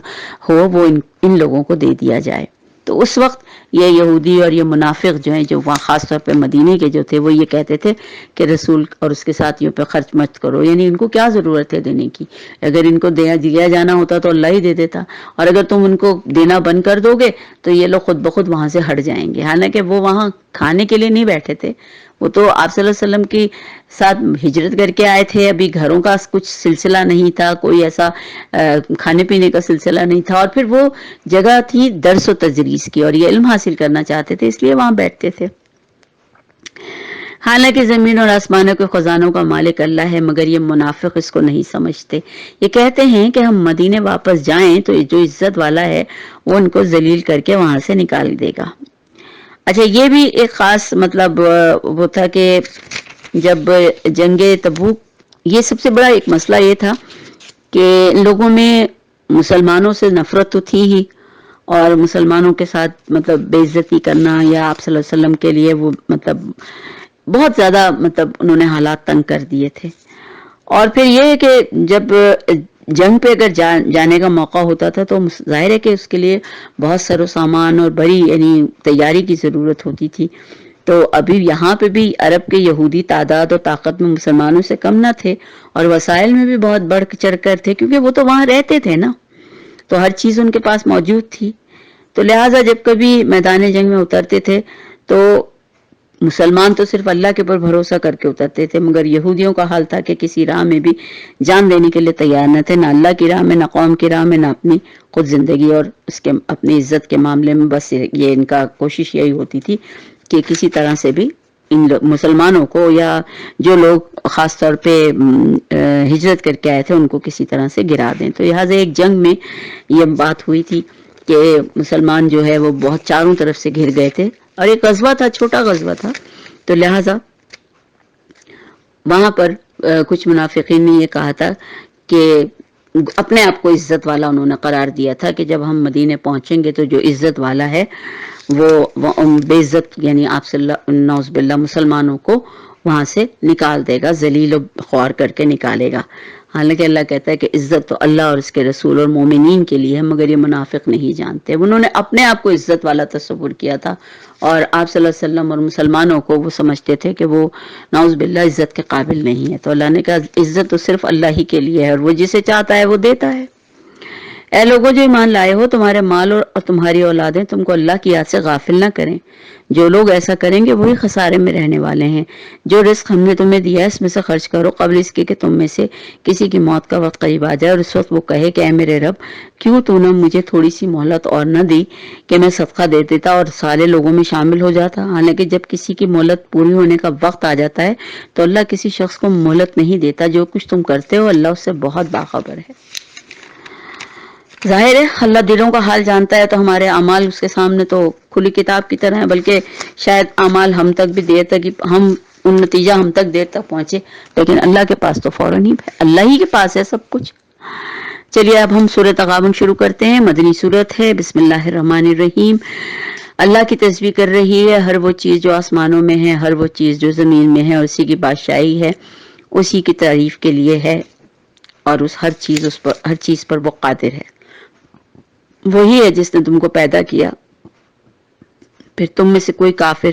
ہو وہ ان لوگوں کو دے دیا جائے. تو اس وقت یہ یہودی اور یہ منافق جو ہیں، جو وہاں خاص طور پہ مدینے کے جو تھے، وہ یہ کہتے تھے کہ رسول اور اس کے ساتھیوں پہ خرچ مت کرو. یعنی ان کو کیا ضرورت ہے دینے کی؟ اگر ان کو دیا جانا ہوتا تو اللہ ہی دے دیتا، اور اگر تم ان کو دینا بند کر دو گے تو یہ لوگ خود بخود وہاں سے ہٹ جائیں گے. حالانکہ وہ وہاں کھانے کے لیے نہیں بیٹھے تھے، وہ تو آپ صلی اللہ علیہ وسلم کی ساتھ ہجرت کر کے آئے تھے. ابھی گھروں کا کچھ سلسلہ نہیں تھا، کوئی ایسا کھانے پینے کا سلسلہ نہیں تھا، اور پھر وہ جگہ تھی درس و تدریس کی، اور یہ علم حاصل کرنا چاہتے تھے، اس لیے وہاں بیٹھتے تھے. حالانکہ زمین اور آسمانوں کے خزانوں کا مالک اللہ ہے، مگر یہ منافق اس کو نہیں سمجھتے. یہ کہتے ہیں کہ ہم مدینے واپس جائیں تو جو عزت والا ہے وہ ان کو ذلیل کر کے وہاں سے نکال دے گا. اچھا، یہ بھی ایک خاص مطلب وہ تھا کہ جب جنگ تبوک، یہ سب سے بڑا ایک مسئلہ یہ تھا کہ لوگوں میں مسلمانوں سے نفرت تو تھی ہی، اور مسلمانوں کے ساتھ مطلب بے عزتی کرنا یا آپ صلی اللہ علیہ وسلم کے لیے وہ مطلب بہت زیادہ مطلب انہوں نے حالات تنگ کر دیے تھے. اور پھر یہ کہ جب جنگ پہ اگر جانے کا موقع ہوتا تھا تو ظاہر ہے کہ اس کے لیے بہت سر و سامان اور بڑی یعنی تیاری کی ضرورت ہوتی تھی. تو ابھی یہاں پہ بھی عرب کے یہودی تعداد اور طاقت میں مسلمانوں سے کم نہ تھے، اور وسائل میں بھی بہت بڑھ چڑھ کر تھے، کیونکہ وہ تو وہاں رہتے تھے نا، تو ہر چیز ان کے پاس موجود تھی. تو لہٰذا جب کبھی میدان جنگ میں اترتے تھے تو مسلمان تو صرف اللہ کے پر بھروسہ کر کے اترتے تھے، مگر یہودیوں کا حال تھا کہ کسی راہ میں بھی جان دینے کے لیے تیار نہ تھے، نہ اللہ کی راہ میں، نہ قوم کی راہ میں، نہ اپنی خود زندگی اور اس کے اپنی عزت کے معاملے میں. بس یہ ان کا کوشش یہی ہوتی تھی کہ کسی طرح سے بھی ان مسلمانوں کو یا جو لوگ خاص طور پہ ہجرت کر کے آئے تھے ان کو کسی طرح سے گرا دیں. تو لہٰذا ایک جنگ میں یہ بات ہوئی تھی کہ مسلمان جو ہے وہ بہت چاروں طرف سے گھر گئے تھے، اور ایک غزوہ تھا، چھوٹا غزوہ تھا. تو لہٰذا وہاں پر کچھ منافقین نے یہ کہا تھا کہ اپنے آپ کو عزت والا انہوں نے قرار دیا تھا کہ جب ہم مدینے پہنچیں گے تو جو عزت والا ہے وہ بے عزت یعنی آپ صلی اللہ نعوذ باللہ مسلمانوں کو وہاں سے نکال دے گا، ذلیل و خوار کر کے نکالے گا۔ حالانکہ اللہ کہتا ہے کہ عزت تو اللہ اور اس کے رسول اور مومنین کے لیے ہے، مگر یہ منافق نہیں جانتے۔ انہوں نے اپنے آپ کو عزت والا تصور کیا تھا، اور آپ صلی اللہ علیہ وسلم اور مسلمانوں کو وہ سمجھتے تھے کہ وہ نعوذ باللہ عزت کے قابل نہیں ہے۔ تو اللہ نے کہا عزت تو صرف اللہ ہی کے لیے ہے، اور وہ جسے چاہتا ہے وہ دیتا ہے۔ اے لوگوں جو ایمان لائے ہو، تمہارے مال اور تمہاری اولادیں تم کو اللہ کی یاد سے غافل نہ کریں۔ جو لوگ ایسا کریں گے وہی خسارے میں رہنے والے ہیں۔ جو رزق ہم نے تمہیں دیا ہے اس میں سے خرچ کرو، قبل اس کے کہ تم میں سے کسی کی موت کا وقت قریب آ جائے، اور اس وقت وہ کہے کہ اے میرے رب، کیوں تو نے مجھے تھوڑی سی مہلت اور نہ دی کہ میں صدقہ دے دیتا اور سارے لوگوں میں شامل ہو جاتا۔ حالانکہ جب کسی کی مہلت پوری ہونے کا وقت آ جاتا ہے تو اللہ کسی شخص کو مہلت نہیں دیتا۔ جو کچھ تم کرتے ہو اللہ اس سے بہت باخبر ہے۔ ظاہر ہے اللہ دلوں کا حال جانتا ہے، تو ہمارے اعمال اس کے سامنے تو کھلی کتاب کی طرح ہیں، بلکہ شاید اعمال ہم تک بھی دیر تک نتیجہ ہم تک دیر تک پہنچے، لیکن اللہ کے پاس تو فوراً ہی اللہ ہی کے پاس ہے سب کچھ۔ چلیے اب ہم سورۃ تغابن شروع کرتے ہیں۔ مدنی سورت ہے۔ بسم اللہ الرحمن الرحیم۔ اللہ کی تسبیح کر رہی ہے ہر وہ چیز جو آسمانوں میں ہے، ہر وہ چیز جو زمین میں ہے، اسی کی بادشاہی ہے، اسی کی تعریف کے لیے ہے، اور ہر چیز پر وہ قادر ہے۔ وہی ہے جس نے تم کو پیدا کیا، پھر تم میں سے کوئی کافر،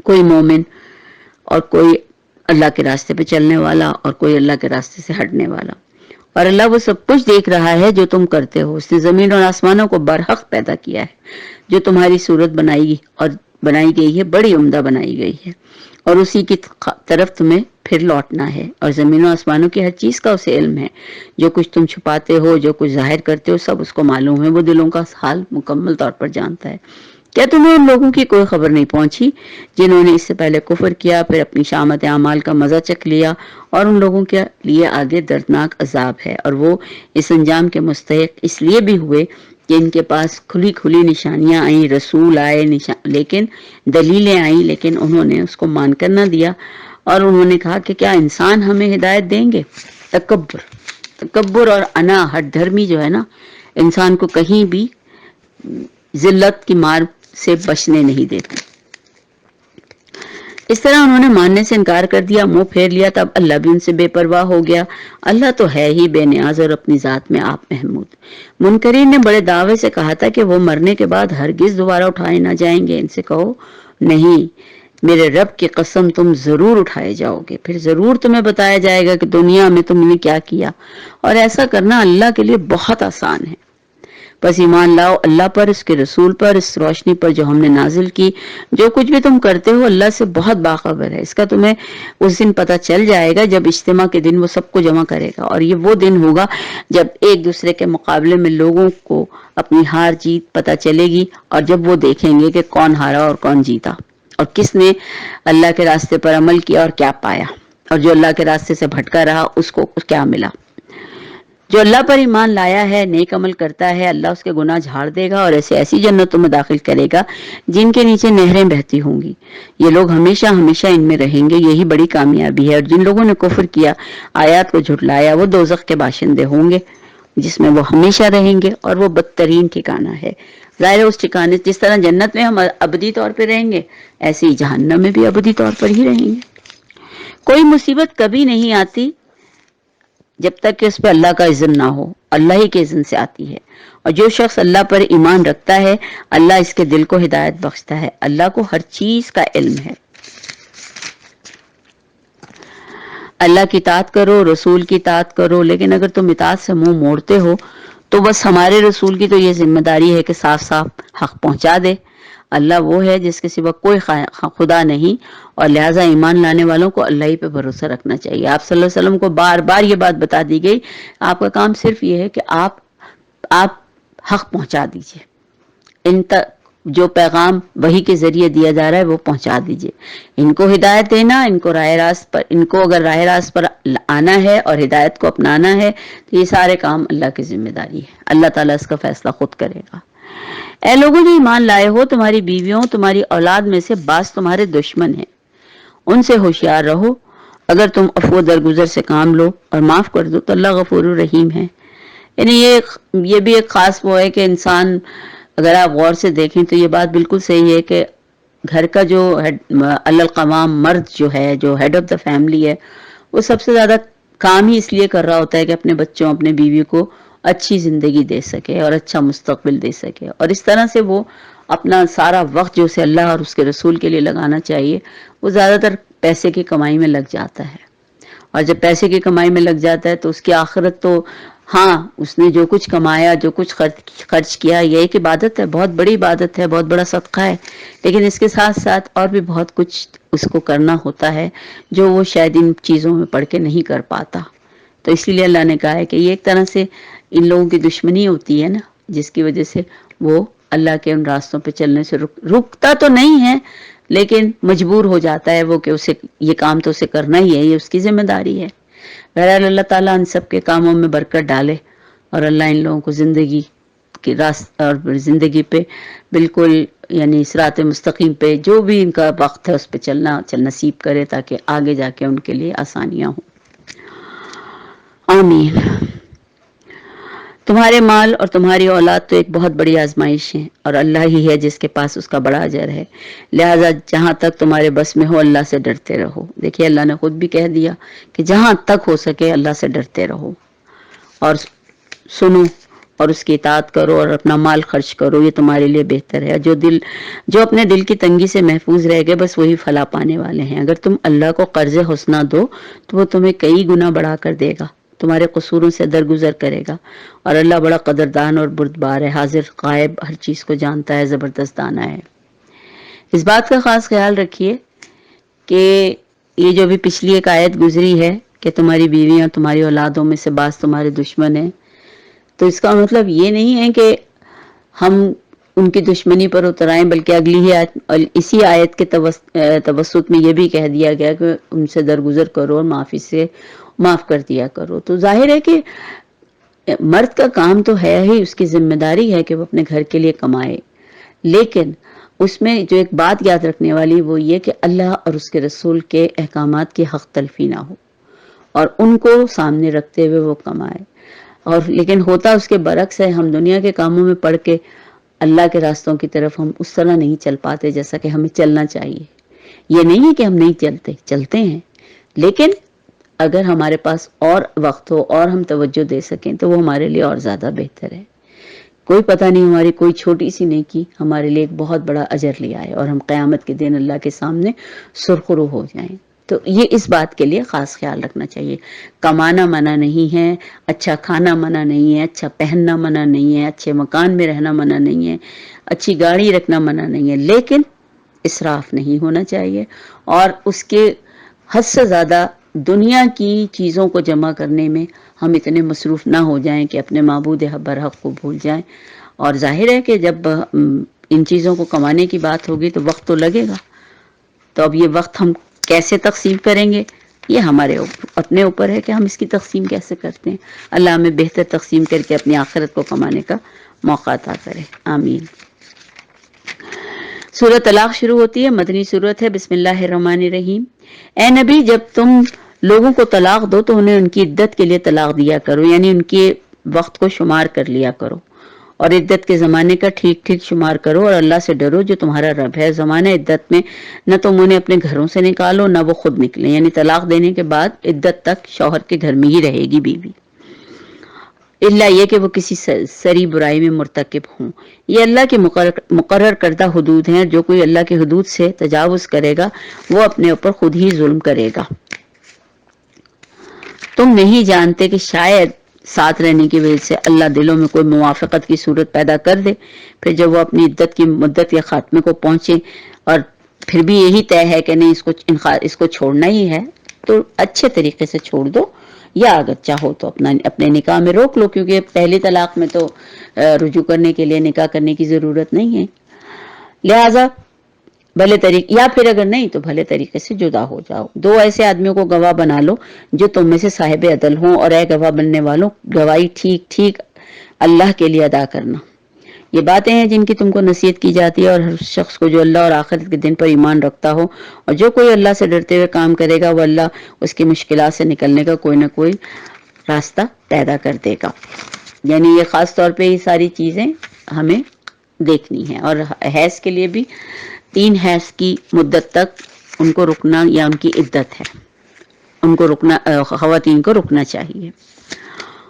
کوئی مومن، اور کوئی اللہ کے راستے پہ چلنے والا، اور کوئی اللہ کے راستے سے ہٹنے والا۔ اور اللہ وہ سب کچھ دیکھ رہا ہے جو تم کرتے ہو۔ اس نے زمین اور آسمانوں کو برحق پیدا کیا ہے، جو تمہاری صورت بنائی گئی ہے، بڑی عمدہ بنائی گئی ہے، اور اسی کی طرف تمہیں پھر لوٹنا ہے۔ اور زمین و آسمانوں کی ہر چیز کا اسے علم ہے۔ جو کچھ تم چھپاتے ہو، جو کچھ ظاہر کرتے ہو، سب اس کو معلوم ہے۔ وہ دلوں کا حال مکمل طور پر جانتا ہے۔ کیا تمہیں ان لوگوں کی کوئی خبر نہیں پہنچی جنہوں نے اس سے پہلے کفر کیا، پھر اپنی شامت اعمال کا مزہ چکھ لیا، اور ان لوگوں کے لیے آگے دردناک عذاب ہے، اور وہ اس انجام کے مستحق اس لیے بھی ہوئے کہ ان کے پاس کھلی کھلی نشانیاں آئیں، رسول آئے، لیکن دلیلیں آئیں، لیکن انہوں نے اس کو مان کر نہ دیا، اور انہوں نے کہا کہ کیا انسان ہمیں ہدایت دیں گے۔ تکبر اور انا ہٹ دھرمی جو ہے نا، انسان کو کہیں بھی ذلت کی مار سے بچنے نہیں دیتے۔ اس طرح انہوں نے ماننے سے انکار کر دیا، منہ پھیر لیا، تب اللہ بھی ان سے بے پرواہ ہو گیا۔ اللہ تو ہے ہی بے نیاز اور اپنی ذات میں آپ محمود۔ منکرین نے بڑے دعوے سے کہا تھا کہ وہ مرنے کے بعد ہرگز دوبارہ اٹھائے نہ جائیں گے۔ ان سے کہو نہیں، میرے رب کی قسم تم ضرور اٹھائے جاؤ گے، پھر ضرور تمہیں بتایا جائے گا کہ دنیا میں تم نے کیا کیا، اور ایسا کرنا اللہ کے لیے بہت آسان ہے۔ بس ایمان لاؤ اللہ پر، اس کے رسول پر، اس روشنی پر جو ہم نے نازل کی۔ جو کچھ بھی تم کرتے ہو اللہ سے بہت باخبر ہے۔ اس کا تمہیں اس دن پتہ چل جائے گا جب اجتماع کے دن وہ سب کو جمع کرے گا، اور یہ وہ دن ہوگا جب ایک دوسرے کے مقابلے میں لوگوں کو اپنی ہار جیت پتہ چلے گی، اور جب وہ دیکھیں گے کہ کون ہارا اور کون جیتا، اور کس نے اللہ کے راستے پر عمل کیا اور کیا پایا، اور جو اللہ کے راستے سے بھٹکا رہا اس کو کیا ملا۔ جو اللہ پر ایمان لایا ہے، نیک عمل کرتا ہے، اللہ اس کے گناہ جھاڑ دے گا، اور ایسی جنتوں میں داخل کرے گا جن کے نیچے نہریں بہتی ہوں گی۔ یہ لوگ ہمیشہ ہمیشہ ان میں رہیں گے، یہی بڑی کامیابی ہے۔ اور جن لوگوں نے کفر کیا، آیات کو جھٹلایا، وہ دوزخ کے باشندے ہوں گے جس میں وہ ہمیشہ رہیں گے، اور وہ بدترین ٹھکانہ ہے۔ ظاہر ہے اس ٹھکانے، جس طرح جنت میں ہم ابدی طور پہ رہیں گے، ایسے ہی جہنم میں بھی ابدی طور پر ہی رہیں گے۔ کوئی مصیبت کبھی نہیں آتی جب تک کہ اس پہ اللہ کا اذن نہ ہو، اللہ ہی کے اذن سے آتی ہے۔ اور جو شخص اللہ پر ایمان رکھتا ہے، اللہ اس کے دل کو ہدایت بخشتا ہے۔ اللہ کو ہر چیز کا علم ہے۔ اللہ کی اطاعت کرو، رسول کی اطاعت کرو، لیکن اگر تم اطاعت سے منہ موڑتے ہو تو بس ہمارے رسول کی تو یہ ذمہ داری ہے کہ صاف صاف حق پہنچا دے۔ اللہ وہ ہے جس کے سوا کوئی خدا نہیں، اور لہٰذا ایمان لانے والوں کو اللہ ہی پہ بھروسہ رکھنا چاہیے۔ آپ صلی اللہ علیہ وسلم کو بار بار یہ بات بتا دی گئی، آپ کا کام صرف یہ ہے کہ آپ حق پہنچا دیجئے، ان تک جو پیغام وحی کے ذریعے دیا جا رہا ہے وہ پہنچا دیجئے۔ ان کو ہدایت دینا، ان کو اگر راہ راست پر آنا ہے اور ہدایت کو اپنانا ہے تو یہ سارے کام اللہ کی ذمہ داری ہے۔ اللہ تعالیٰ اس کا فیصلہ خود کرے گا۔ اے لوگوں جو ایمان لائے ہو، تمہاری بیویوں، تمہاری اولاد میں سے بعض تمہارے دشمن ہیں، ان سے ہوشیار رہو۔ اگر تم عفو درگزر سے کام لو اور معاف کر دو تو اللہ غفور الرحیم ہے۔ یعنی یہ بھی ایک خاص وہ ہے کہ انسان اگر آپ غور سے دیکھیں تو یہ بات بالکل صحیح ہے کہ گھر کا جو القوام مرد جو ہے، جو ہیڈ آف دا فیملی ہے، وہ سب سے زیادہ کام ہی اس لیے کر رہا ہوتا ہے کہ اپنے بچوں، اپنے بیوی کو اچھی زندگی دے سکے اور اچھا مستقبل دے سکے، اور اس طرح سے وہ اپنا سارا وقت جو اسے اللہ اور اس کے رسول کے لیے لگانا چاہیے وہ زیادہ تر پیسے کی کمائی میں لگ جاتا ہے۔ اور جب پیسے کی کمائی میں لگ جاتا ہے تو اس کی آخرت تو، ہاں اس نے جو کچھ کمایا، جو کچھ خرچ کیا، یہ ایک عبادت ہے، بہت بڑی عبادت ہے، بہت بڑا صدقہ ہے، لیکن اس کے ساتھ ساتھ اور بھی بہت کچھ اس کو کرنا ہوتا ہے جو وہ شاید ان چیزوں میں پڑھ کے نہیں کر پاتا۔ تو اس لیے اللہ نے کہا ہے کہ یہ ایک طرح سے ان لوگوں کی دشمنی ہوتی ہے نا، جس کی وجہ سے وہ اللہ کے ان راستوں پہ چلنے سے رکتا تو نہیں ہے، لیکن مجبور ہو جاتا ہے وہ کہ اسے یہ کام تو اسے کرنا ہی ہے، یہ اس کی ذمہ داری ہے۔ بہرحال اللہ تعالیٰ ان سب کے کاموں میں برکت ڈالے، اور اللہ ان لوگوں کو زندگی کی راستہ اور زندگی پہ بالکل یعنی صراط مستقیم پہ جو بھی ان کا وقت ہے اس پہ چلنا نصیب کرے، تاکہ آگے جا کے ان کے لیے آسانیاں ہوں۔ آمین۔ تمہارے مال اور تمہاری اولاد تو ایک بہت بڑی آزمائش ہے، اور اللہ ہی ہے جس کے پاس اس کا بڑا اجر ہے، لہذا جہاں تک تمہارے بس میں ہو اللہ سے ڈرتے رہو۔ دیکھیے اللہ نے خود بھی کہہ دیا کہ جہاں تک ہو سکے اللہ سے ڈرتے رہو، اور سنو اور اس کی اطاعت کرو اور اپنا مال خرچ کرو، یہ تمہارے لیے بہتر ہے۔ جو اپنے دل کی تنگی سے محفوظ رہ گئے بس وہی فلاح پانے والے ہیں۔ اگر تم اللہ کو قرض حسنہ دو تو وہ تمہیں کئی گنا بڑھا کر دے گا، تمہارے قصوروں سے درگزر کرے گا، اور اللہ بڑا قدردان اور بردبار ہے، حاضر غائب ہر چیز کو جانتا ہے، زبردست دانا ہے۔ اس بات کا خاص خیال رکھیے کہ یہ جو بھی پچھلی ایک آیت گزری ہے کہ تمہاری بیویاں تمہاری اولادوں میں سے بعض تمہارے دشمن ہیں، تو اس کا مطلب یہ نہیں ہے کہ ہم ان کی دشمنی پر اتر آئیں، بلکہ اگلی ہی آیت، اسی آیت کے توسط میں یہ بھی کہہ دیا گیا کہ ان سے درگزر کرو اور معافی سے معاف کر دیا کرو۔ تو ظاہر ہے کہ مرد کا کام تو ہے ہی، اس کی ذمہ داری ہے کہ وہ اپنے گھر کے لیے کمائے، لیکن اس میں جو ایک بات یاد رکھنے والی وہ یہ کہ اللہ اور اس کے رسول کے احکامات کی حق تلفی نہ ہو، اور ان کو سامنے رکھتے ہوئے وہ کمائے۔ اور لیکن ہوتا اس کے برعکس ہے، ہم دنیا کے کاموں میں پڑھ کے اللہ کے راستوں کی طرف ہم اس طرح نہیں چل پاتے جیسا کہ ہمیں چلنا چاہیے۔ یہ نہیں ہے کہ ہم نہیں چلتے ہیں، لیکن اگر ہمارے پاس اور وقت ہو اور ہم توجہ دے سکیں تو وہ ہمارے لیے اور زیادہ بہتر ہے۔ کوئی پتہ نہیں ہماری کوئی چھوٹی سی نیکی ہمارے لیے ایک بہت بڑا اجر لے آئے اور ہم قیامت کے دن اللہ کے سامنے سرخرو ہو جائیں۔ تو یہ اس بات کے لیے خاص خیال رکھنا چاہیے۔ کمانا منع نہیں ہے، اچھا کھانا منع نہیں ہے، اچھا پہننا منع نہیں ہے، اچھے مکان میں رہنا منع نہیں ہے، اچھی گاڑی رکھنا منع نہیں ہے، لیکن اسراف نہیں ہونا چاہیے، اور اس کے حد سے زیادہ دنیا کی چیزوں کو جمع کرنے میں ہم اتنے مصروف نہ ہو جائیں کہ اپنے معبود برحق کو بھول جائیں۔ اور ظاہر ہے کہ جب ان چیزوں کو کمانے کی بات ہوگی تو وقت تو لگے گا، تو اب یہ وقت ہم کیسے تقسیم کریں گے یہ ہمارے اپنے اوپر ہے کہ ہم اس کی تقسیم کیسے کرتے ہیں۔ اللہ ہمیں بہتر تقسیم کر کے اپنی آخرت کو کمانے کا موقع عطا کرے، آمین۔ سورۃ طلاق شروع ہوتی ہے، مدنی سورت ہے۔ بسم اللہ الرحمن الرحیم۔ اے نبی جب تم لوگوں کو طلاق دو تو انہیں ان کی عدت کے لیے طلاق دیا کرو، یعنی ان کے وقت کو شمار کر لیا کرو، اور عدت کے زمانے کا ٹھیک ٹھیک شمار کرو، اور اللہ سے ڈرو جو تمہارا رب ہے۔ زمانہ عدت میں نہ تم انہیں اپنے گھروں سے نکالو نہ وہ خود نکلیں، یعنی طلاق دینے کے بعد عدت تک شوہر کے گھر میں ہی رہے گی بیوی، الا یہ کہ وہ کسی سری برائی میں مرتکب ہوں۔ یہ اللہ کے مقرر کردہ حدود ہیں، جو کوئی اللہ کے حدود سے تجاوز کرے گا وہ اپنے اوپر خود ہی ظلم کرے گا۔ تم نہیں جانتے کہ شاید ساتھ رہنے کی وجہ سے اللہ دلوں میں کوئی موافقت کی صورت پیدا کر دے، پھر جب وہ اپنی عدت کی مدت یا خاتمے کو پہنچے اور پھر بھی یہی طے ہے کہ نہیں اس کو چھوڑنا ہی ہے، تو اچھے طریقے سے چھوڑ دو، یا اگر چاہو تو اپنے نکاح میں روک لو، کیونکہ پہلی طلاق میں تو رجوع کرنے کے لیے نکاح کرنے کی ضرورت نہیں ہے، لہذا بھلے طریقے، یا پھر اگر نہیں تو بھلے طریقے سے جدا ہو جاؤ۔ دو ایسے آدمیوں کو گواہ بنا لو جو تم میں سے صاحب عدل ہوں، اور اے گواہ بننے والوں گواہی ٹھیک ٹھیک اللہ کے لیے ادا کرنا۔ یہ باتیں ہیں جن کی تم کو نصیحت کی جاتی ہے، اور ہر شخص کو جو اللہ اور آخرت کے دن پر ایمان رکھتا ہو، اور جو کوئی اللہ سے ڈرتے ہوئے کام کرے گا وہ اللہ اس کی مشکلات سے نکلنے کا کوئی نہ کوئی راستہ پیدا کر دے گا۔ یعنی یہ خاص طور پہ یہ ساری چیزیں ہمیں دیکھنی ہے، اور حیض کے لیے بھی 3 حیض کی مدت تک ان کو رکنا یا ان کی عدت ہے، ان کو رکنا، خواتین کو رکنا چاہیے۔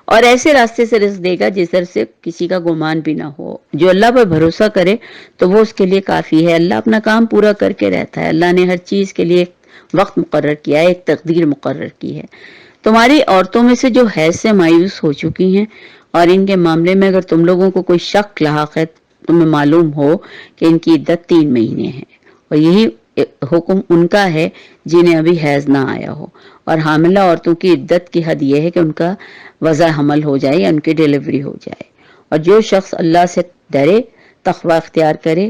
اور ایسے راستے سے رزق دے گا جس طرح سے کسی کا گمان بھی نہ ہو۔ جو اللہ پر بھروسہ کرے تو وہ اس کے لیے کافی ہے۔ اللہ اپنا کام پورا کر کے رہتا ہے۔ اللہ نے ہر چیز کے لیے ایک وقت مقرر کیا ہے، ایک تقدیر مقرر کی ہے۔ تمہاری عورتوں میں سے جو حیض سے مایوس ہو چکی ہیں اور ان کے معاملے میں اگر تم لوگوں کو کوئی شک لاحق ہے، تمہیں معلوم ہو کہ ان کی عدت 3 مہینے ہے، اور یہی حکم ان کا ہے جنہیں ابھی حیض نہ آیا ہو۔ اور حاملہ عورتوں کی عدت کی حد یہ ہے کہ ان کا وضع حمل ہو جائے یا ان کی ڈیلیوری ہو جائے۔ اور جو شخص اللہ سے ڈرے، تقوی اختیار کرے،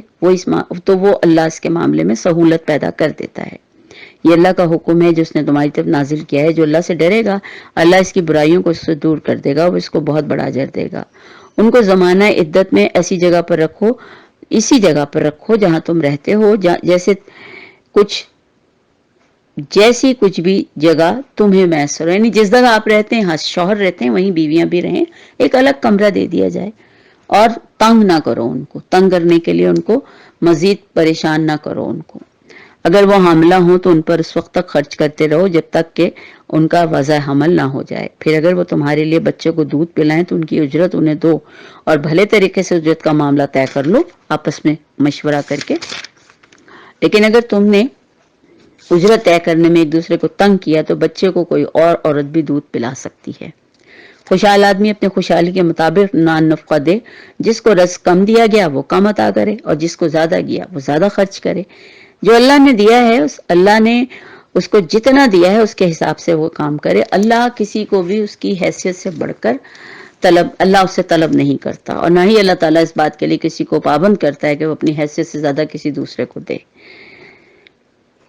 تو وہ اللہ اس کے معاملے میں سہولت پیدا کر دیتا ہے۔ یہ اللہ کا حکم ہے جو اس نے تمہاری طرف نازل کیا ہے۔ جو اللہ سے ڈرے گا، اللہ اس کی برائیوں کو اس سے دور کر دے گا اور اس کو بہت بڑا اجر دے گا۔ ان کو زمانہ عدت میں ایسی جگہ پر رکھو، اسی جگہ پر رکھو جہاں تم رہتے ہو، جیسی کچھ بھی جگہ تمہیں میسر ہو، یعنی جس جگہ آپ رہتے ہیں، ہاں شوہر رہتے ہیں وہیں بیویاں بھی رہیں، ایک الگ کمرہ دے دیا جائے، اور تنگ نہ کرو ان کو، تنگ کرنے کے لیے ان کو مزید پریشان نہ کرو ان کو۔ اگر وہ حاملہ ہوں تو ان پر اس وقت تک خرچ کرتے رہو جب تک کہ ان کا وضع حمل نہ ہو جائے۔ پھر اگر وہ تمہارے لیے بچوں کو دودھ پلائیں تو ان کی اجرت انہیں دو، اور بھلے طریقے سے اجرت کا معاملہ طے کر لو آپس میں مشورہ کر کے۔ لیکن اگر تم نے اجرت طے کرنے میں ایک دوسرے کو تنگ کیا تو بچے کو کوئی اور عورت بھی دودھ پلا سکتی ہے۔ خوشحال آدمی اپنے خوشحالی کے مطابق نان نفقہ دے، جس کو رزق کم دیا گیا وہ کم عطا کرے، اور جس کو زیادہ گیا وہ زیادہ خرچ کرے۔ جو اللہ نے دیا ہے، اللہ نے اس کو جتنا دیا ہے اس کے حساب سے وہ کام کرے۔ اللہ کسی کو بھی اس کی حیثیت سے بڑھ کر اللہ اس سے طلب نہیں کرتا، اور نہ ہی اللہ تعالیٰ اس بات کے لیے کسی کو پابند کرتا ہے کہ وہ اپنی حیثیت سے زیادہ کسی دوسرے کو دے۔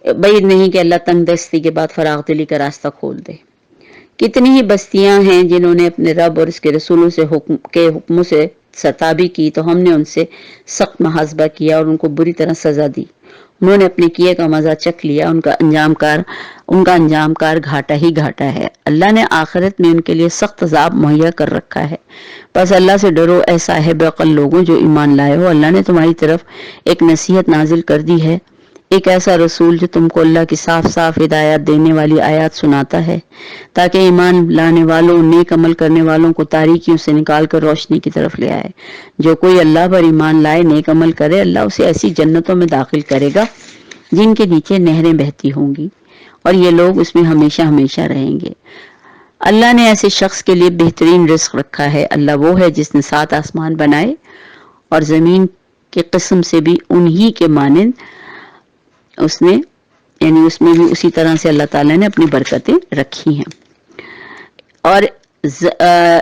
بعید نہیں کہ اللہ تنگ دستی کے بعد فراغ دلی کا راستہ کھول دے۔ کتنی ہی بستیاں ہیں جنہوں نے اپنے رب اور اس کے رسولوں سے حکموں سے سرتابی کی تو ہم نے ان سے سخت محاسبہ کیا اور ان کو بری طرح سزا دی۔ انہوں نے اپنے کیے کا مزہ چکھ لیا، ان کا انجام کار گھاٹا ہی گھاٹا ہے۔ اللہ نے آخرت میں ان کے لیے سخت عذاب مہیا کر رکھا ہے۔ بس اللہ سے ڈرو اے صاحب عقل لوگوں جو ایمان لائے ہو۔ اللہ نے تمہاری طرف ایک نصیحت نازل کر دی ہے، ایک ایسا رسول جو تم کو اللہ کی صاف صاف ہدایات دینے والی آیات سناتا ہے، تاکہ ایمان لانے والوں، نیک عمل کرنے والوں کو تاریکیوں سے نکال کر روشنی کی طرف لے آئے۔ جو کوئی اللہ پر ایمان لائے، نیک عمل کرے، اللہ اسے ایسی جنتوں میں داخل کرے گا جن کے نیچے نہریں بہتی ہوں گی، اور یہ لوگ اس میں ہمیشہ ہمیشہ رہیں گے۔ اللہ نے ایسے شخص کے لیے بہترین رزق رکھا ہے۔ اللہ وہ ہے جس نے 7 آسمان بنائے اور زمین کے قسم سے بھی انہی کے مانند اس نے، یعنی اس میں بھی اسی طرح سے اللہ تعالیٰ نے اپنی برکتیں رکھی ہیں۔ اور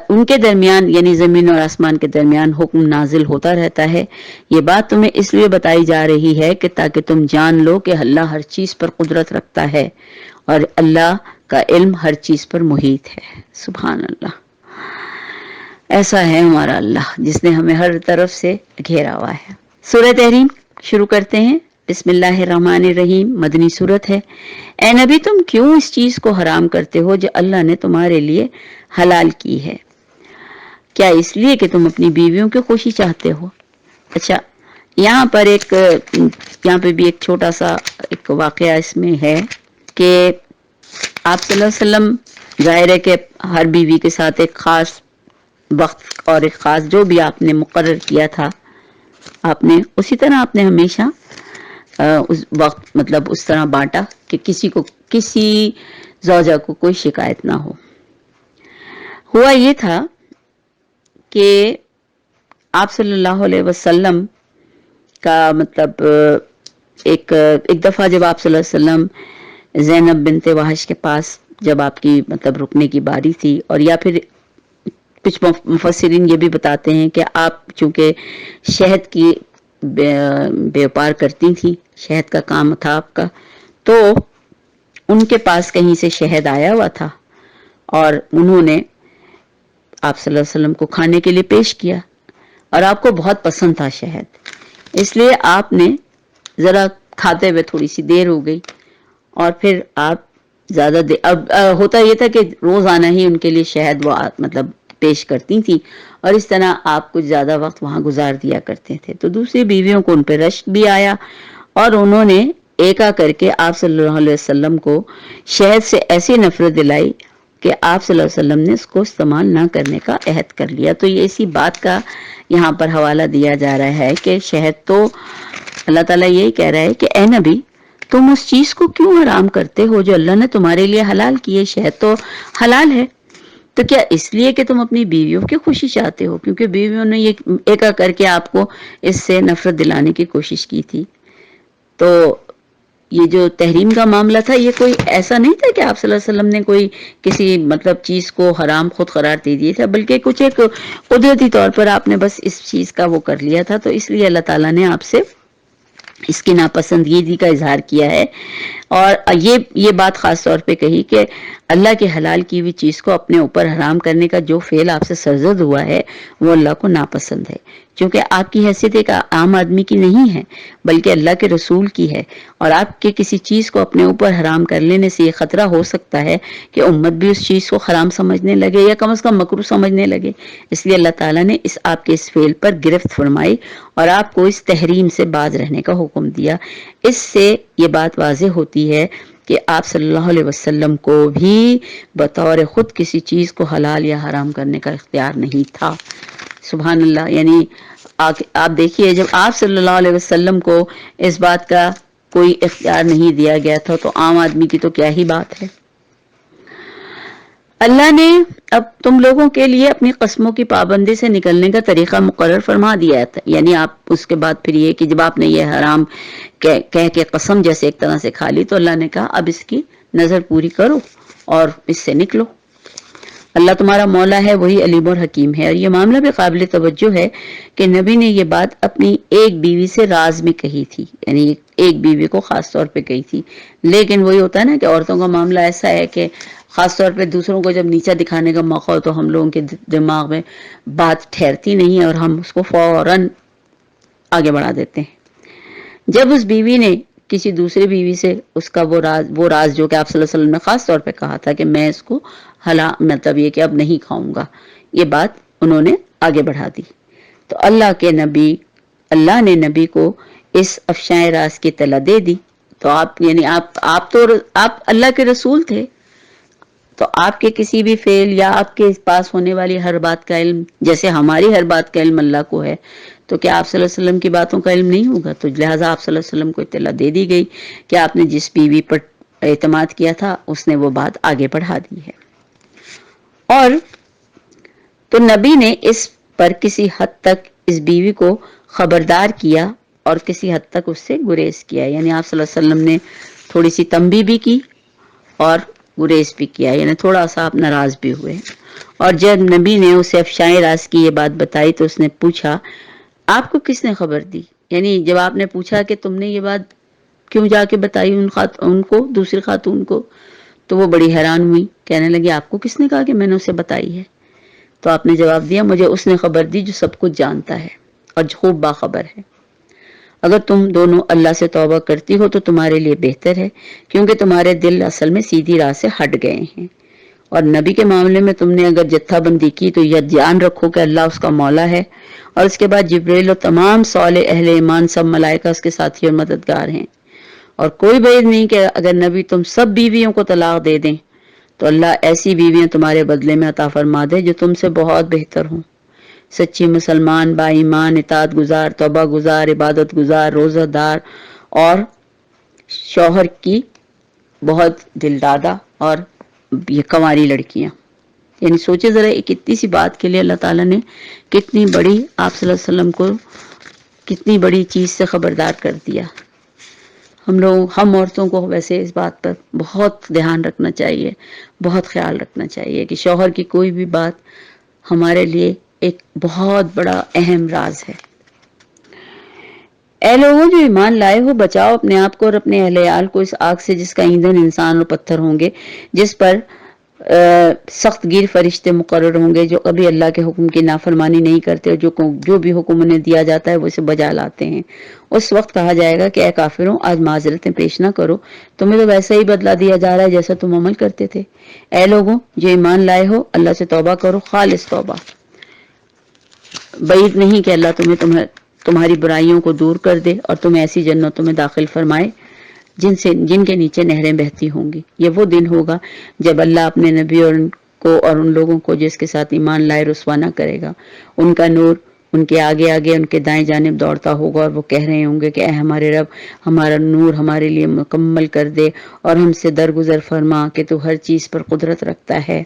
ان کے درمیان، یعنی زمین اور آسمان کے درمیان حکم نازل ہوتا رہتا ہے۔ یہ بات تمہیں اس لیے بتائی جا رہی ہے کہ تاکہ تم جان لو کہ اللہ ہر چیز پر قدرت رکھتا ہے، اور اللہ کا علم ہر چیز پر محیط ہے۔ سبحان اللہ، ایسا ہے ہمارا اللہ جس نے ہمیں ہر طرف سے گھیرا ہوا ہے۔ سورہ تحریم شروع کرتے ہیں۔ بسم اللہ الرحمن الرحیم، مدنی سورت ہے۔ اے نبی، تم کیوں اس چیز کو حرام کرتے ہو جو اللہ نے تمہارے لیے حلال کی ہے؟ کیا اس لیے کہ تم اپنی بیویوں کی خوشی چاہتے ہو؟ اچھا، یہاں پہ بھی ایک چھوٹا سا ایک واقعہ اس میں ہے کہ آپ صلی اللہ علیہ وسلم، ظاہر ہے کہ ہر بیوی کے ساتھ ایک خاص وقت اور ایک خاص جو بھی آپ نے مقرر کیا تھا، آپ نے اسی طرح آپ نے ہمیشہ اس وقت مطلب اس طرح بانٹا کہ کسی زوجہ کو کوئی شکایت نہ ہو۔ ہوا یہ تھا کہ آپ صلی اللہ علیہ وسلم کا مطلب ایک دفعہ جب آپ صلی اللہ علیہ وسلم زینب بنت وحش کے پاس جب آپ کی مطلب رکنے کی باری تھی، اور یا پھر کچھ مفسرین یہ بھی بتاتے ہیں کہ آپ چونکہ شہد کی بیوپار کرتی تھی، شہد کا کام تھا آپ کا، تو ان کے پاس کہیں سے شہد آیا ہوا تھا اور انہوں نے آپ صلی اللہ علیہ وسلم کو کھانے کے لیے پیش کیا، اور آپ کو بہت پسند تھا شہد، اس لیے آپ نے ذرا کھاتے ہوئے تھوڑی سی دیر ہو گئی، اور پھر آپ زیادہ دیر، اب ہوتا یہ تھا کہ روزانہ ہی ان کے لیے شہد وہ مطلب پیش کرتی تھی، اور اس طرح آپ کچھ زیادہ وقت وہاں گزار دیا کرتے تھے۔ تو دوسری بیویوں کو ان پہ رشک بھی آیا اور انہوں نے ایکا کر کے آپ صلی اللہ علیہ وسلم کو شہد سے ایسی نفرت دلائی کہ آپ صلی اللہ علیہ وسلم نے اس کو استعمال نہ کرنے کا عہد کر لیا۔ تو یہ اسی بات کا یہاں پر حوالہ دیا جا رہا ہے کہ شہد تو اللہ تعالیٰ یہی کہہ رہا ہے کہ اے نبی تم اس چیز کو کیوں حرام کرتے ہو جو اللہ نے تمہارے لیے حلال کی ہے؟ شہد تو حلال ہے، تو کیا اس لیے کہ تم اپنی بیویوں کی خوشی چاہتے ہو؟ کیونکہ بیویوں نے یہ ایکا کر کے آپ کو اس سے نفرت دلانے کی کوشش کی تھی۔ تو یہ جو تحریم کا معاملہ تھا یہ کوئی ایسا نہیں تھا کہ آپ صلی اللہ علیہ وسلم نے کوئی کسی مطلب چیز کو حرام خود قرار دے دیا تھا، بلکہ کچھ ایک قدرتی طور پر آپ نے بس اس چیز کا وہ کر لیا تھا، تو اس لیے اللہ تعالیٰ نے آپ سے اس کی ناپسندیدگی کا اظہار کیا ہے۔ اور یہ بات خاص طور پہ کہی کہ اللہ کے حلال کی ہوئی چیز کو اپنے اوپر حرام کرنے کا جو فعل آپ سے سرزد ہوا ہے وہ اللہ کو ناپسند ہے، کیونکہ آپ کی حیثیت ایک عام آدمی کی نہیں ہے بلکہ اللہ کے رسول کی ہے، اور آپ کے کسی چیز کو اپنے اوپر حرام کر لینے سے یہ خطرہ ہو سکتا ہے کہ امت بھی اس چیز کو حرام سمجھنے لگے یا کم از کم مکروہ سمجھنے لگے۔ اس لیے اللہ تعالیٰ نے آپ کے اس فعل پر گرفت فرمائی اور آپ کو اس تحریم سے باز رہنے کا حکم دیا۔ اس سے یہ بات واضح ہوتی ہے کہ آپ صلی اللہ علیہ وسلم کو بھی بطور خود کسی چیز کو حلال یا حرام کرنے کا اختیار نہیں تھا۔ سبحان اللہ، یعنی آپ دیکھیے جب آپ صلی اللہ علیہ وسلم کو اس بات کا کوئی اختیار نہیں دیا گیا تھا تو عام آدمی کی تو کیا ہی بات ہے۔ اللہ نے اب تم لوگوں کے لیے اپنی قسموں کی پابندی سے نکلنے کا طریقہ مقرر فرما دیا تھا، یعنی آپ اس کے بعد پھر یہ کہ جب آپ نے یہ حرام کہہ کے قسم جیسے ایک طرح سے کھا لی تو اللہ نے کہا اب اس کی نظر پوری کرو اور اس سے نکلو۔ اللہ تمہارا مولا ہے، وہی علیم اور حکیم ہے۔ اور یہ معاملہ بھی قابل توجہ ہے کہ نبی نے یہ بات اپنی ایک بیوی سے راز میں کہی تھی، یعنی ایک بیوی کو خاص طور پہ کہی تھی، لیکن وہی ہوتا ہے نا کہ عورتوں کا معاملہ ایسا ہے کہ خاص طور پہ دوسروں کو جب نیچا دکھانے کا موقع ہو تو ہم لوگوں کے دماغ میں بات ٹھہرتی نہیں اور ہم اس کو فوراً آگے بڑھا دیتے ہیں۔ جب اس بیوی نے کسی دوسری بیوی سے اس کا وہ راز جو کہ آپ صلی اللہ علیہ وسلم نے خاص طور پہ کہا تھا کہ میں اس کو مطلب یہ کہ اب نہیں کھاؤں گا، یہ بات انہوں نے آگے بڑھا دی، تو اللہ نے نبی کو اس افشائے راز کی اطلاع دے دی۔ تو آپ یعنی آپ اللہ کے رسول تھے، تو آپ کے کسی بھی فعل یا آپ کے پاس ہونے والی ہر بات کا علم، جیسے ہماری ہر بات کا علم اللہ کو ہے، تو کیا آپ صلی اللہ علیہ وسلم کی باتوں کا علم نہیں ہوگا؟ تو لہٰذا آپ صلی اللہ علیہ وسلم کو اطلاع دے دی گئی کہ آپ نے جس بیوی پر اعتماد کیا تھا اس نے وہ بات آگے بڑھا دی ہے۔ اور تو نبی نے اس پر کسی حد تک اس بیوی کو خبردار کیا اور کسی حد تک اس سے گریز کیا، یعنی آپ صلی اللہ علیہ وسلم نے تھوڑی سی تنبیہ بھی کی اور گریز بھی کیا، یعنی تھوڑا سا آپ ناراض بھی ہوئے۔ اور جب نبی نے اسے افشائے راز کی یہ بات بتائی تو اس نے پوچھا آپ کو کس نے خبر دی؟ یعنی جب آپ نے پوچھا کہ تم نے یہ بات کیوں جا کے بتائی ان کو، دوسری خاتون کو، تو وہ بڑی حیران ہوئی، کہنے لگی آپ کو کس نے کہا کہ میں نے اسے بتائی ہے؟ تو آپ نے جواب دیا مجھے اس نے خبر دی جو سب کچھ جانتا ہے اور خوب باخبر ہے۔ اگر تم دونوں اللہ سے توبہ کرتی ہو تو تمہارے لیے بہتر ہے، کیونکہ تمہارے دل اصل میں سیدھی راہ سے ہٹ گئے ہیں۔ اور نبی کے معاملے میں تم نے اگر جتھا بندی کی تو یہ دھیان رکھو کہ اللہ اس کا مولا ہے، اور اس کے بعد جبریل اور تمام صالح اہل ایمان سب ملائکہ اس کے ساتھی اور مددگار ہیں۔ اور کوئی بعید نہیں کہ اگر نبی تم سب بیویوں کو طلاق دے دیں تو اللہ ایسی بیویاں تمہارے بدلے میں عطا فرما دے جو تم سے بہت بہتر ہوں، سچی مسلمان، با ایمان، اطاعت گزار، توبہ گزار، عبادت گزار، روزہ دار اور شوہر کی بہت دلدادہ اور یہ کنواری لڑکیاں۔ یعنی سوچے ذرا ایک اتنی سی بات کے لیے اللہ تعالیٰ نے کتنی بڑی آپ صلی اللہ علیہ وسلم کو کتنی بڑی چیز سے خبردار کر دیا۔ ہم عورتوں کو ویسے اس بات پر بہت دھیان رکھنا چاہیے، بہت خیال رکھنا چاہیے کہ شوہر کی کوئی بھی بات ہمارے لیے ایک بہت بڑا اہم راز ہے۔ اے لوگوں جو ایمان لائے ہو، بچاؤ اپنے آپ کو اور اپنے اہل عیال کو اس آگ سے جس کا ایندھن انسان اور پتھر ہوں گے، جس پر سخت گیر فرشتے مقرر ہوں گے جو کبھی اللہ کے حکم کی نافرمانی نہیں کرتے اور جو بھی حکم انہیں دیا جاتا ہے وہ اسے بجا لاتے ہیں۔ اس وقت کہا جائے گا کہ اے کافروں آج معذرتیں پیش نہ کرو، تمہیں تو ویسا ہی بدلہ دیا جا رہا ہے جیسا تم عمل کرتے تھے۔ اے لوگوں جو ایمان لائے ہو، اللہ سے توبہ کرو، خالص توبہ، بعید نہیں کہ اللہ تمہاری برائیوں کو دور کر دے اور تمہیں ایسی جنتوں میں داخل فرمائے جن کے نیچے نہریں بہتی ہوں گی۔ یہ وہ دن ہوگا جب اللہ اپنے نبی اور ان لوگوں کو جس کے ساتھ ایمان لائے رسوا نہ کرے گا۔ ان کا نور ان کے آگے آگے ان کے دائیں جانب دوڑتا ہوگا اور وہ کہہ رہے ہوں گے کہ اے ہمارے رب، ہمارا نور ہمارے لیے مکمل کر دے اور ہم سے درگزر فرما کہ تو ہر چیز پر قدرت رکھتا ہے۔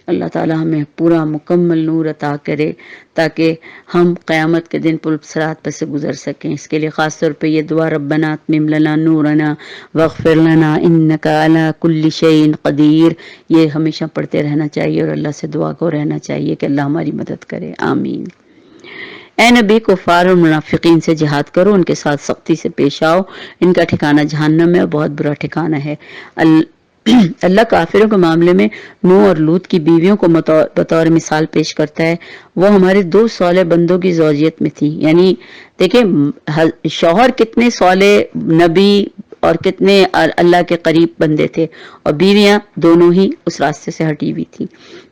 اللہ تعالی ہمیں پورا مکمل نور عطا کرے تاکہ ہم قیامت کے دن پل صراط پر سے گزر سکیں۔ اس کے لیے خاص طور پہ یہ دعا ربنا اتمم لنا نورنا واغفر لنا انک علی کل شیء قدیر، یہ ہمیشہ پڑھتے رہنا چاہیے اور اللہ سے دعا کو رہنا چاہیے کہ اللہ ہماری مدد کرے، آمین۔ اے نبی، کفار اور منافقین سے جہاد کرو، ان کے ساتھ سختی سے پیش آؤ، ان کا ٹھکانہ جہنم ہے اور بہت برا ٹھکانہ ہے۔ اللہ کافروں کے معاملے میں نوح اور لوط کی بیویوں کو بطور مثال پیش کرتا ہے۔ وہ ہمارے 2 صالح بندوں کی زوجیت میں تھی، یعنی دیکھیں شوہر کتنے صالح نبی اور کتنے اللہ کے قریب بندے تھے، اور بیویاں دونوں ہی اس راستے سے ہٹی ہوئی تھی،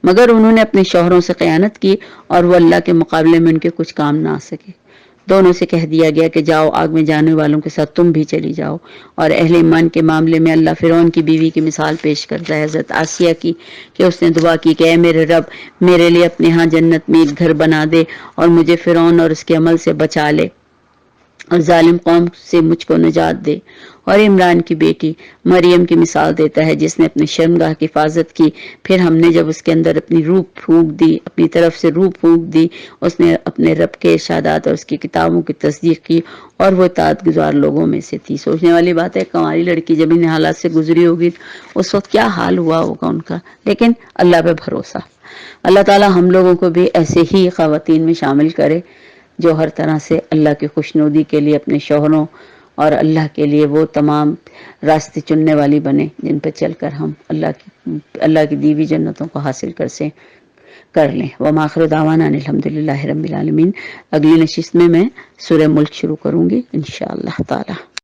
مگر انہوں نے اپنے شوہروں سے خیانت کی اور وہ اللہ کے مقابلے میں ان کے کچھ کام نہ آ سکے۔ دونوں سے کہہ دیا گیا کہ جاؤ، آگ میں جانے والوں کے ساتھ تم بھی چلی جاؤ۔ اور اہل ایمان کے معاملے میں اللہ فرعون کی بیوی کی مثال پیش کرتا ہے، حضرت آسیہ کی، کہ اس نے دعا کی کہ اے میرے رب، میرے لیے اپنے ہاں جنت میں ایک گھر بنا دے اور مجھے فرعون اور اس کے عمل سے بچا لے اور ظالم قوم سے مجھ کو نجات دے۔ اور عمران کی بیٹی مریم کی مثال دیتا ہے، جس نے اپنی شرمگاہ کی حفاظت کی، پھر ہم نے جب اس کے اندر اپنی روح پھونک دی، اپنی طرف سے روح پھونک دی، اس نے اپنے رب کے ارشادات اور اس کی کتابوں کی تصدیق کی اور وہ اطاعت گزار لوگوں میں سے تھی۔ سوچنے والی بات ہے، کنواری لڑکی جب ان حالات سے گزری ہوگی اس وقت کیا حال ہوا ہوگا ان کا، لیکن اللہ پہ بھروسہ۔ اللہ تعالی ہم لوگوں کو بھی ایسے ہی خواتین میں شامل کرے جو ہر طرح سے اللہ کی خوشنودی کے لیے اپنے شوہروں اور اللہ کے لیے وہ تمام راستے چننے والی بنے جن پہ چل کر ہم اللہ کی دی ہوئی جنتوں کو حاصل کر لیں۔ وما آخر دعوانا الحمدللہ رب العالمین۔ اگلی نشست میں سورہ ملک شروع کروں گی انشاءاللہ تعالی۔